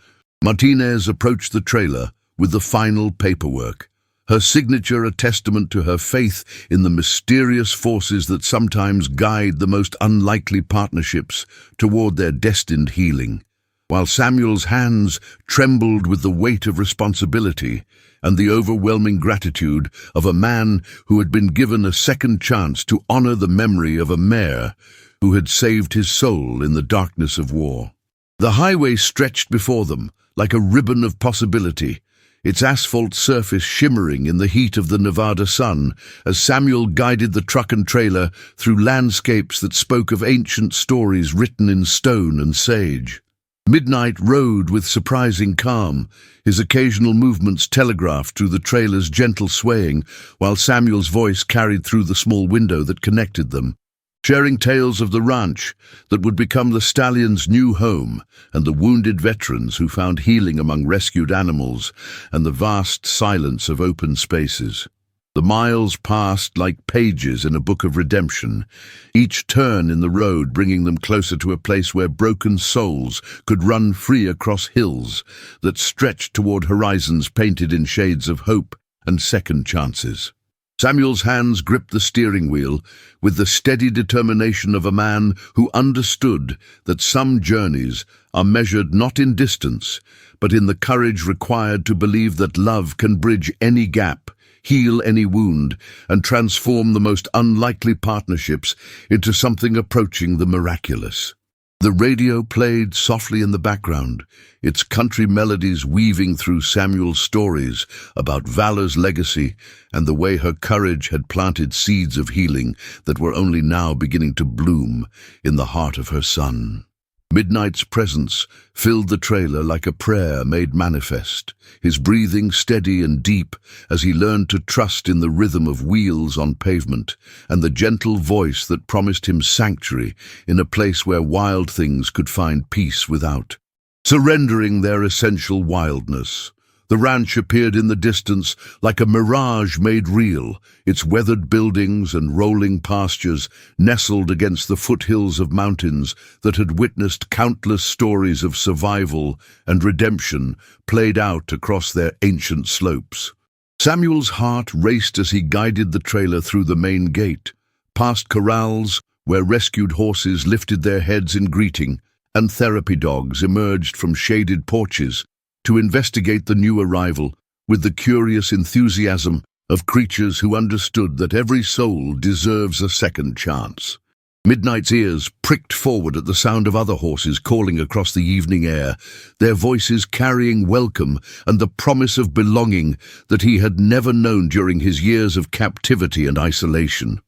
Martinez approached the trailer with the final paperwork, her signature a testament to her faith in the mysterious forces that sometimes guide the most unlikely partnerships toward their destined healing. While Samuel's hands trembled with the weight of responsibility and the overwhelming gratitude of a man who had been given a second chance to honor the memory of a mare who had saved his soul in the darkness of war. The highway stretched before them like a ribbon of possibility, its asphalt surface shimmering in the heat of the Nevada sun as Samuel guided the truck and trailer through landscapes that spoke of ancient stories written in stone and sage. Midnight rode with surprising calm, his occasional movements telegraphed through the trailer's gentle swaying, while Samuel's voice carried through the small window that connected them, sharing tales of the ranch that would become the stallion's new home and the wounded veterans who found healing among rescued animals and the vast silence of open spaces. The miles passed like pages in a book of redemption, each turn in the road bringing them closer to a place where broken souls could run free across hills that stretched toward horizons painted in shades of hope and second chances. Samuel's hands gripped the steering wheel with the steady determination of a man who understood that some journeys are measured not in distance, but in the courage required to believe that love can bridge any gap, heal any wound, and transform the most unlikely partnerships into something approaching the miraculous. The radio played softly in the background, its country melodies weaving through Samuel's stories about Valor's legacy and the way her courage had planted seeds of healing that were only now beginning to bloom in the heart of her son. Midnight's presence filled the trailer like a prayer made manifest, his breathing steady and deep as he learned to trust in the rhythm of wheels on pavement and the gentle voice that promised him sanctuary in a place where wild things could find peace without. Surrendering their essential wildness, the ranch appeared in the distance like a mirage made real, its weathered buildings and rolling pastures nestled against the foothills of mountains that had witnessed countless stories of survival and redemption played out across their ancient slopes. Samuel's heart raced as he guided the trailer through the main gate, past corrals where rescued horses lifted their heads in greeting and therapy dogs emerged from shaded porches to investigate the new arrival with the curious enthusiasm of creatures who understood that every soul deserves a second chance. Midnight's ears pricked forward at the sound of other horses calling across the evening air, their voices carrying welcome and the promise of belonging that he had never known during his years of captivity and isolation.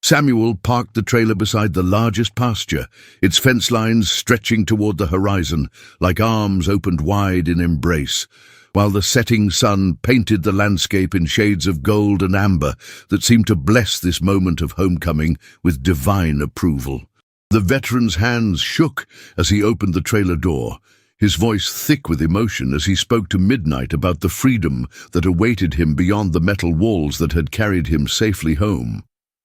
Samuel parked the trailer beside the largest pasture, its fence lines stretching toward the horizon like arms opened wide in embrace, while the setting sun painted the landscape in shades of gold and amber that seemed to bless this moment of homecoming with divine approval. The veteran's hands shook as he opened the trailer door, his voice thick with emotion as he spoke to Midnight about the freedom that awaited him beyond the metal walls that had carried him safely home.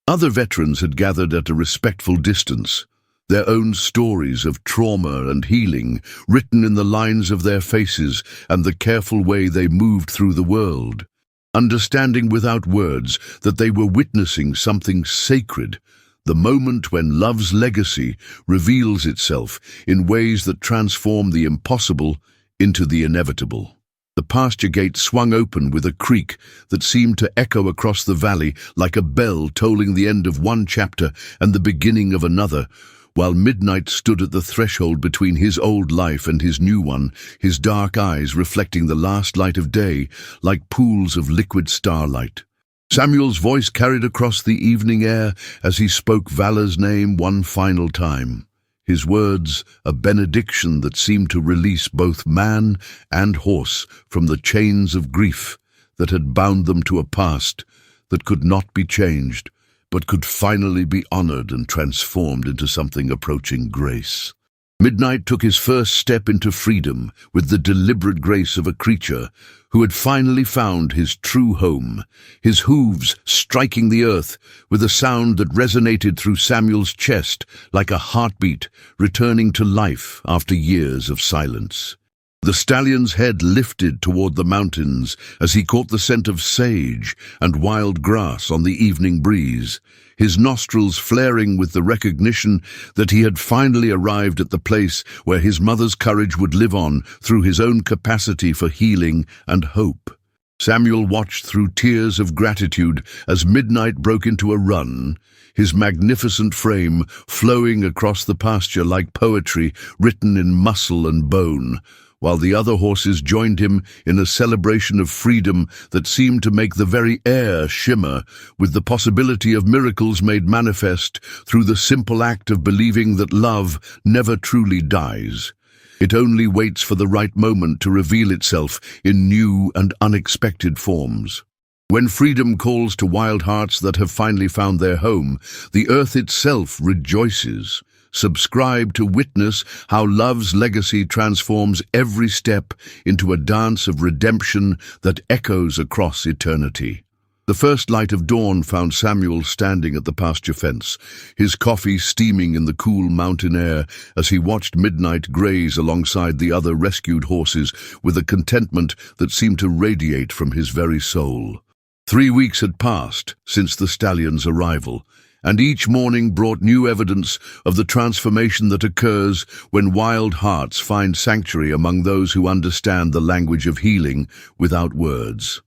Other veterans had gathered at a respectful distance, their own stories of trauma and healing written in the lines of their faces and the careful way they moved through the world, understanding without words that they were witnessing something sacred, the moment when love's legacy reveals itself in ways that transform the impossible into the inevitable. The pasture gate swung open with a creak that seemed to echo across the valley like a bell tolling the end of one chapter and the beginning of another, while Midnight stood at the threshold between his old life and his new one, his dark eyes reflecting the last light of day like pools of liquid starlight. Samuel's voice carried across the evening air as he spoke Valor's name one final time. His words, a benediction that seemed to release both man and horse from the chains of grief that had bound them to a past that could not be changed, but could finally be honored and transformed into something approaching grace. Midnight took his first step into freedom with the deliberate grace of a creature who had finally found his true home, his hooves striking the earth with a sound that resonated through Samuel's chest like a heartbeat returning to life after years of silence. The stallion's head lifted toward the mountains as he caught the scent of sage and wild grass on the evening breeze, his nostrils flaring with the recognition that he had finally arrived at the place where his mother's courage would live on through his own capacity for healing and hope. Samuel watched through tears of gratitude as Midnight broke into a run, his magnificent frame flowing across the pasture like poetry written in muscle and bone, while the other horses joined him in a celebration of freedom that seemed to make the very air shimmer with the possibility of miracles made manifest through the simple act of believing that love never truly dies. It only waits for the right moment to reveal itself in new and unexpected forms. When freedom calls to wild hearts that have finally found their home, the earth itself rejoices. Subscribe to witness how love's legacy transforms every step into a dance of redemption that echoes across eternity. The first light of dawn found Samuel standing at the pasture fence, his coffee steaming in the cool mountain air as he watched Midnight graze alongside the other rescued horses with a contentment that seemed to radiate from his very soul. 3 weeks had passed since the stallion's arrival, and each morning brought new evidence of the transformation that occurs when wild hearts find sanctuary among those who understand the language of healing without words.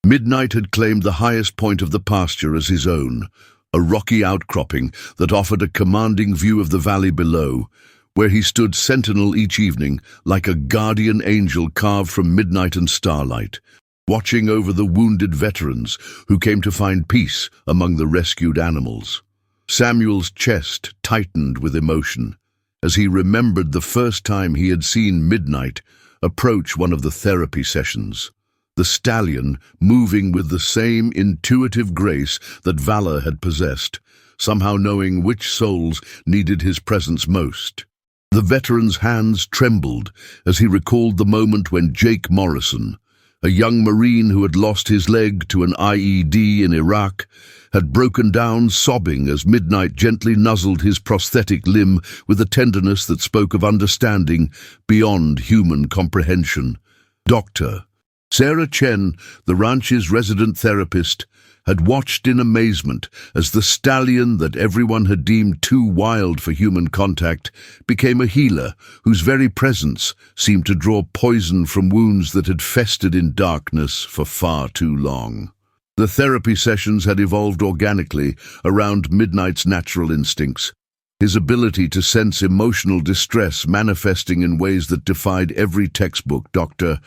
Midnight had claimed the highest point of the pasture as his own, a rocky outcropping that offered a commanding view of the valley below, where he stood sentinel each evening like a guardian angel carved from midnight and starlight, watching over the wounded veterans who came to find peace among the rescued animals. Samuel's chest tightened with emotion as he remembered the first time he had seen Midnight approach one of the therapy sessions. The stallion moving with the same intuitive grace that Valor had possessed, somehow knowing which souls needed his presence most. The veteran's hands trembled as he recalled the moment when Jake Morrison, a young Marine who had lost his leg to an IED in Iraq, had broken down sobbing as Midnight gently nuzzled his prosthetic limb with a tenderness that spoke of understanding beyond human comprehension. Dr. Sarah Chen, the ranch's resident therapist, had watched in amazement as the stallion that everyone had deemed too wild for human contact became a healer whose very presence seemed to draw poison from wounds that had festered in darkness for far too long. The therapy sessions had evolved organically around Midnight's natural instincts, his ability to sense emotional distress manifesting in ways that defied every textbook. Dr.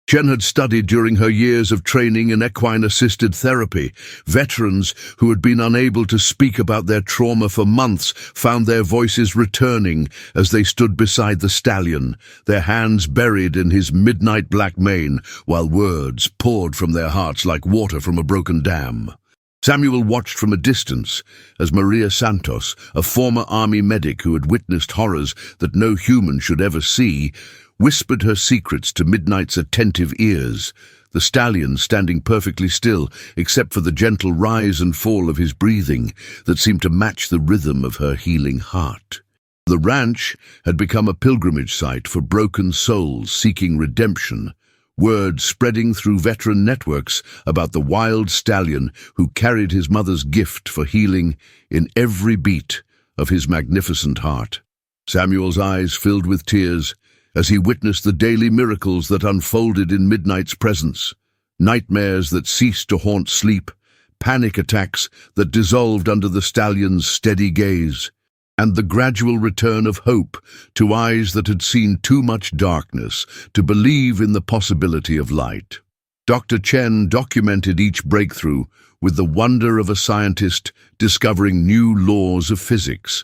Chen had studied during her years of training in equine-assisted therapy. Veterans who had been unable to speak about their trauma for months found their voices returning as they stood beside the stallion, their hands buried in his midnight black mane, while words poured from their hearts like water from a broken dam. Samuel watched from a distance as Maria Santos, a former army medic who had witnessed horrors that no human should ever see, whispered her secrets to Midnight's attentive ears, the stallion standing perfectly still except for the gentle rise and fall of his breathing that seemed to match the rhythm of her healing heart. The ranch had become a pilgrimage site for broken souls seeking redemption, word spreading through veteran networks about the wild stallion who carried his mother's gift for healing in every beat of his magnificent heart. Samuel's eyes filled with tears as he witnessed the daily miracles that unfolded in Midnight's presence, nightmares that ceased to haunt sleep, panic attacks that dissolved under the stallion's steady gaze, and the gradual return of hope to eyes that had seen too much darkness to believe in the possibility of light. Dr. Chen documented each breakthrough with the wonder of a scientist discovering new laws of physics,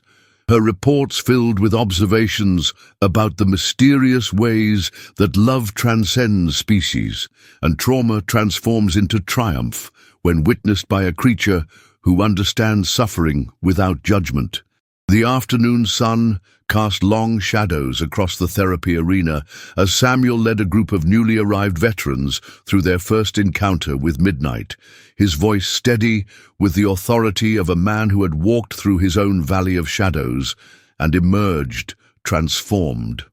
her reports filled with observations about the mysterious ways that love transcends species and trauma transforms into triumph when witnessed by a creature who understands suffering without judgment. The afternoon sun cast long shadows across the therapy arena as Samuel led a group of newly arrived veterans through their first encounter with Midnight, his voice steady with the authority of a man who had walked through his own valley of shadows and emerged transformed.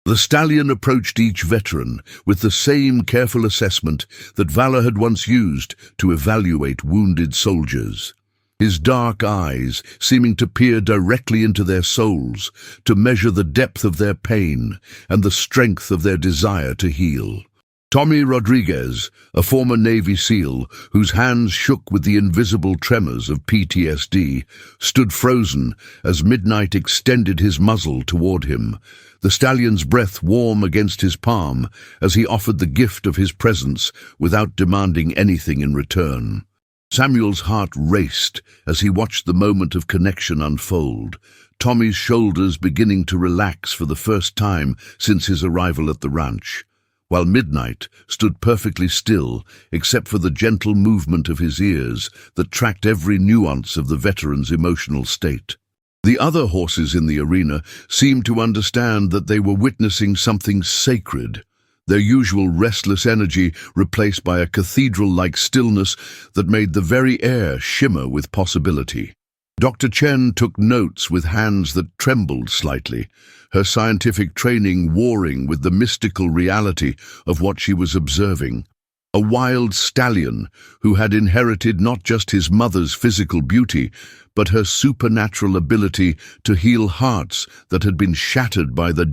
The stallion approached each veteran with the same careful assessment that Valor had once used to evaluate wounded soldiers, his dark eyes seeming to peer directly into their souls, to measure the depth of their pain and the strength of their desire to heal. Tommy Rodriguez, a former Navy SEAL whose hands shook with the invisible tremors of PTSD, stood frozen as Midnight extended his muzzle toward him, the stallion's breath warm against his palm as he offered the gift of his presence without demanding anything in return. Samuel's heart raced as he watched the moment of connection unfold, Tommy's shoulders beginning to relax for the first time since his arrival at the ranch, while Midnight stood perfectly still except for the gentle movement of his ears that tracked every nuance of the veteran's emotional state. The other horses in the arena seemed to understand that they were witnessing something sacred. their usual restless energy replaced by a cathedral-like stillness that made the very air shimmer with possibility. Dr. Chen took notes with hands that trembled slightly, her scientific training warring with the mystical reality of what she was observing. A wild stallion who had inherited not just his mother's physical beauty, but her supernatural ability to heal hearts that had been shattered by the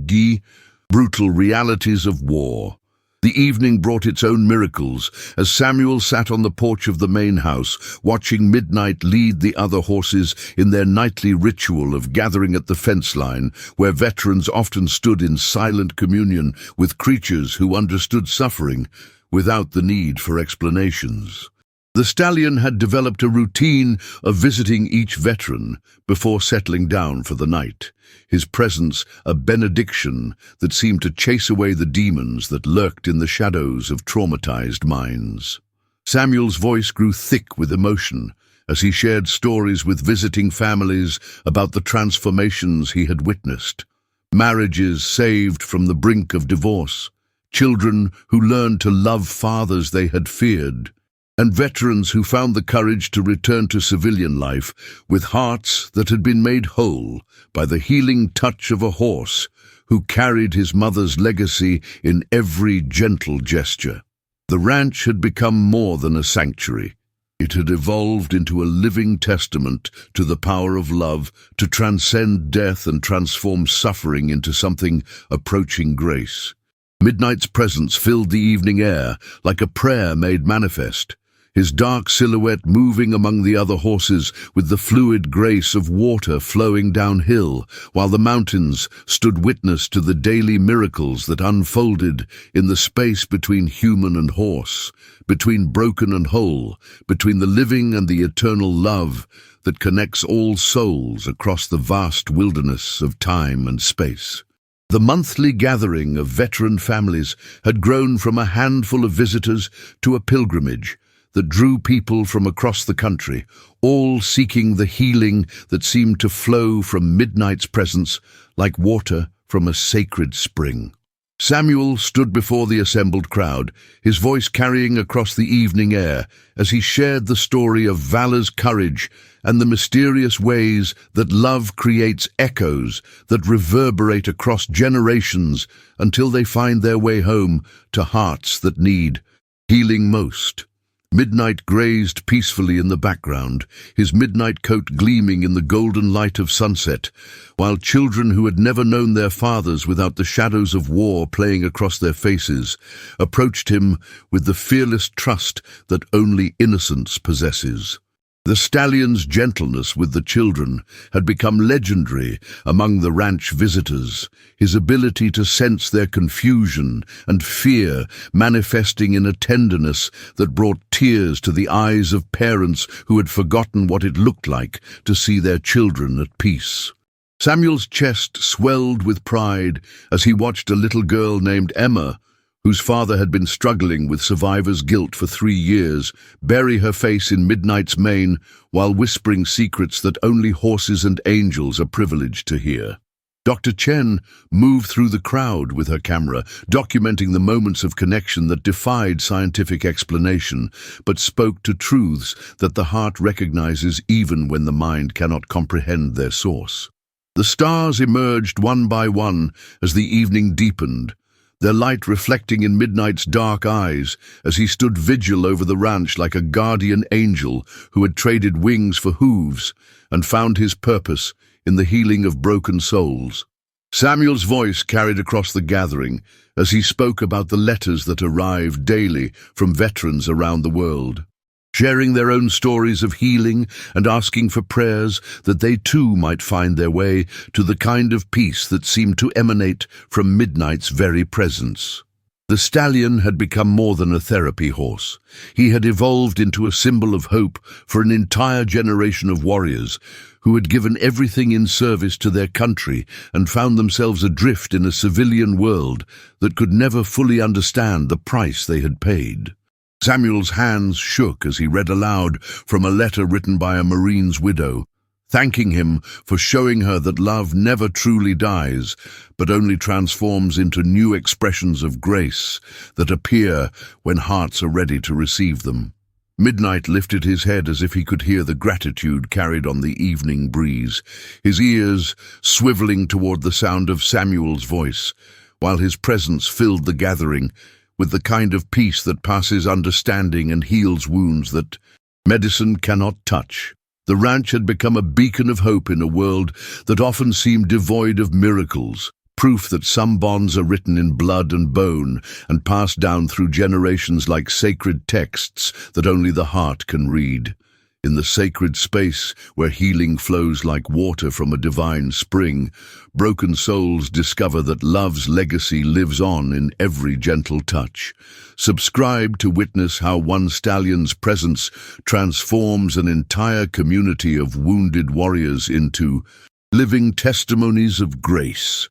brutal realities of war. The evening brought its own miracles as Samuel sat on the porch of the main house, watching midnight lead the other horses in their nightly ritual of gathering at the fence line, where veterans often stood in silent communion with creatures who understood suffering without the need for explanations. The stallion had developed a routine of visiting each veteran before settling down for the night, his presence a benediction that seemed to chase away the demons that lurked in the shadows of traumatized minds. Samuel's voice grew thick with emotion as he shared stories with visiting families about the transformations he had witnessed. Marriages saved from the brink of divorce, children who learned to love fathers they had feared, and veterans who found the courage to return to civilian life with hearts that had been made whole by the healing touch of a horse who carried his mother's legacy in every gentle gesture. The ranch had become more than a sanctuary. It had evolved into a living testament to the power of love to transcend death and transform suffering into something approaching grace. Midnight's presence filled the evening air like a prayer made manifest, his dark silhouette moving among the other horses with the fluid grace of water flowing downhill, while the mountains stood witness to the daily miracles that unfolded in the space between human and horse, between broken and whole, between the living and the eternal love that connects all souls across the vast wilderness of time and space. The monthly gathering of veteran families had grown from a handful of visitors to a pilgrimage that drew people from across the country, all seeking the healing that seemed to flow from midnight's presence like water from a sacred spring. Samuel stood before the assembled crowd, his voice carrying across the evening air as he shared the story of valor's courage and the mysterious ways that love creates echoes that reverberate across generations until they find their way home to hearts that need healing most. Midnight grazed peacefully in the background, his midnight coat gleaming in the golden light of sunset, while children who had never known their fathers without the shadows of war playing across their faces approached him with the fearless trust that only innocence possesses. The stallion's gentleness with the children had become legendary among the ranch visitors, his ability to sense their confusion and fear manifesting in a tenderness that brought tears to the eyes of parents who had forgotten what it looked like to see their children at peace. Samuel's chest swelled with pride as he watched a little girl named Emma, whose father had been struggling with survivor's guilt for 3 years, bury her face in midnight's mane while whispering secrets that only horses and angels are privileged to hear. Dr. Chen moved through the crowd with her camera, documenting the moments of connection that defied scientific explanation, but spoke to truths that the heart recognizes even when the mind cannot comprehend their source. The stars emerged one by one as the evening deepened, their light reflecting in Midnight's dark eyes as he stood vigil over the ranch like a guardian angel who had traded wings for hooves and found his purpose in the healing of broken souls. Samuel's voice carried across the gathering as he spoke about the letters that arrived daily from veterans around the world, sharing their own stories of healing and asking for prayers that they too might find their way to the kind of peace that seemed to emanate from Midnight's very presence. The stallion had become more than a therapy horse. He had evolved into a symbol of hope for an entire generation of warriors who had given everything in service to their country and found themselves adrift in a civilian world that could never fully understand the price they had paid. Samuel's hands shook as he read aloud from a letter written by a Marine's widow. thanking him for showing her that love never truly dies, but only transforms into new expressions of grace that appear when hearts are ready to receive them. Midnight lifted his head as if he could hear the gratitude carried on the evening breeze, his ears swiveling toward the sound of Samuel's voice, while his presence filled the gathering with the kind of peace that passes understanding and heals wounds that medicine cannot touch. The ranch had become a beacon of hope in a world that often seemed devoid of miracles, proof that some bonds are written in blood and bone and passed down through generations like sacred texts that only the heart can read. In the sacred space where healing flows like water from a divine spring, broken souls discover that love's legacy lives on in every gentle touch. Subscribe to witness how one stallion's presence transforms an entire community of wounded warriors into living testimonies of grace.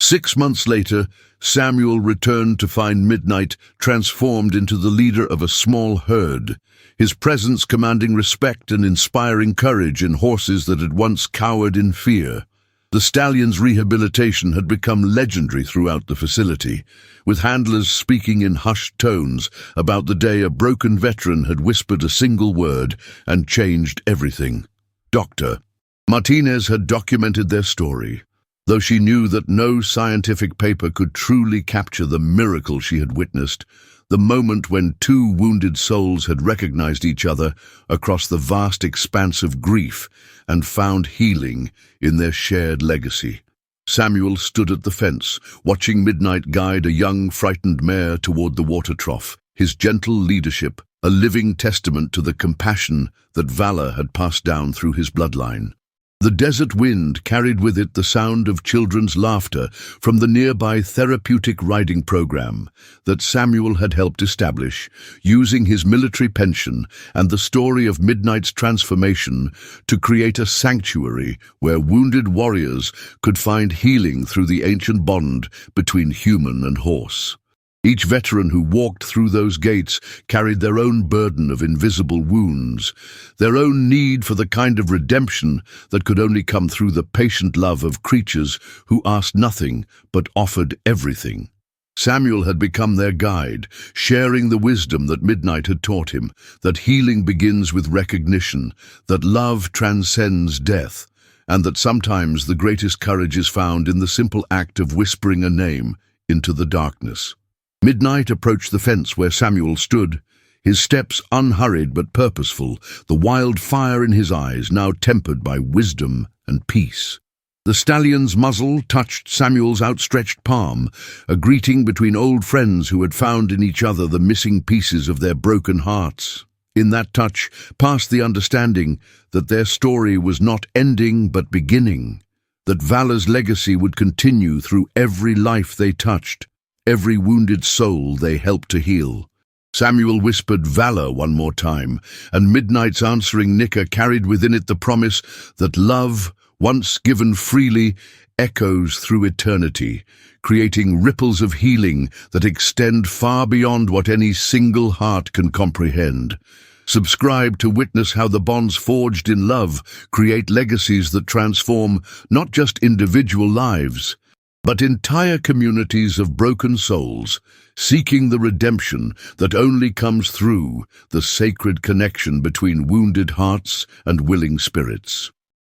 6 months later, Samuel returned to find Midnight transformed into the leader of a small herd, his presence commanding respect and inspiring courage in horses that had once cowered in fear. The stallion's rehabilitation had become legendary throughout the facility, with handlers speaking in hushed tones about the day a broken veteran had whispered a single word and changed everything. Dr. Martinez had documented their story, though she knew that no scientific paper could truly capture the miracle she had witnessed, the moment when two wounded souls had recognized each other across the vast expanse of grief and found healing in their shared legacy. Samuel stood at the fence, watching Midnight guide a young, frightened mare toward the water trough, his gentle leadership a living testament to the compassion that valor had passed down through his bloodline. The desert wind carried with it the sound of children's laughter from the nearby therapeutic riding program that Samuel had helped establish, using his military pension and the story of Midnight's transformation to create a sanctuary where wounded warriors could find healing through the ancient bond between human and horse. Each veteran who walked through those gates carried their own burden of invisible wounds, their own need for the kind of redemption that could only come through the patient love of creatures who asked nothing but offered everything. Samuel had become their guide, sharing the wisdom that Midnight had taught him, that healing begins with recognition, that love transcends death, and that sometimes the greatest courage is found in the simple act of whispering a name into the darkness. Midnight approached the fence where Samuel stood, his steps unhurried but purposeful, the wild fire in his eyes now tempered by wisdom and peace. The stallion's muzzle touched Samuel's outstretched palm, a greeting between old friends who had found in each other the missing pieces of their broken hearts. In that touch passed the understanding that their story was not ending but beginning, that valor's legacy would continue through every life they touched, every wounded soul they helped to heal. Samuel whispered valor one more time, and Midnight's answering nicker carried within it the promise that love, once given freely, echoes through eternity, creating ripples of healing that extend far beyond what any single heart can comprehend. Subscribe to witness how the bonds forged in love create legacies that transform not just individual lives, but entire communities of broken souls, seeking the redemption that only comes through the sacred connection between wounded hearts and willing spirits.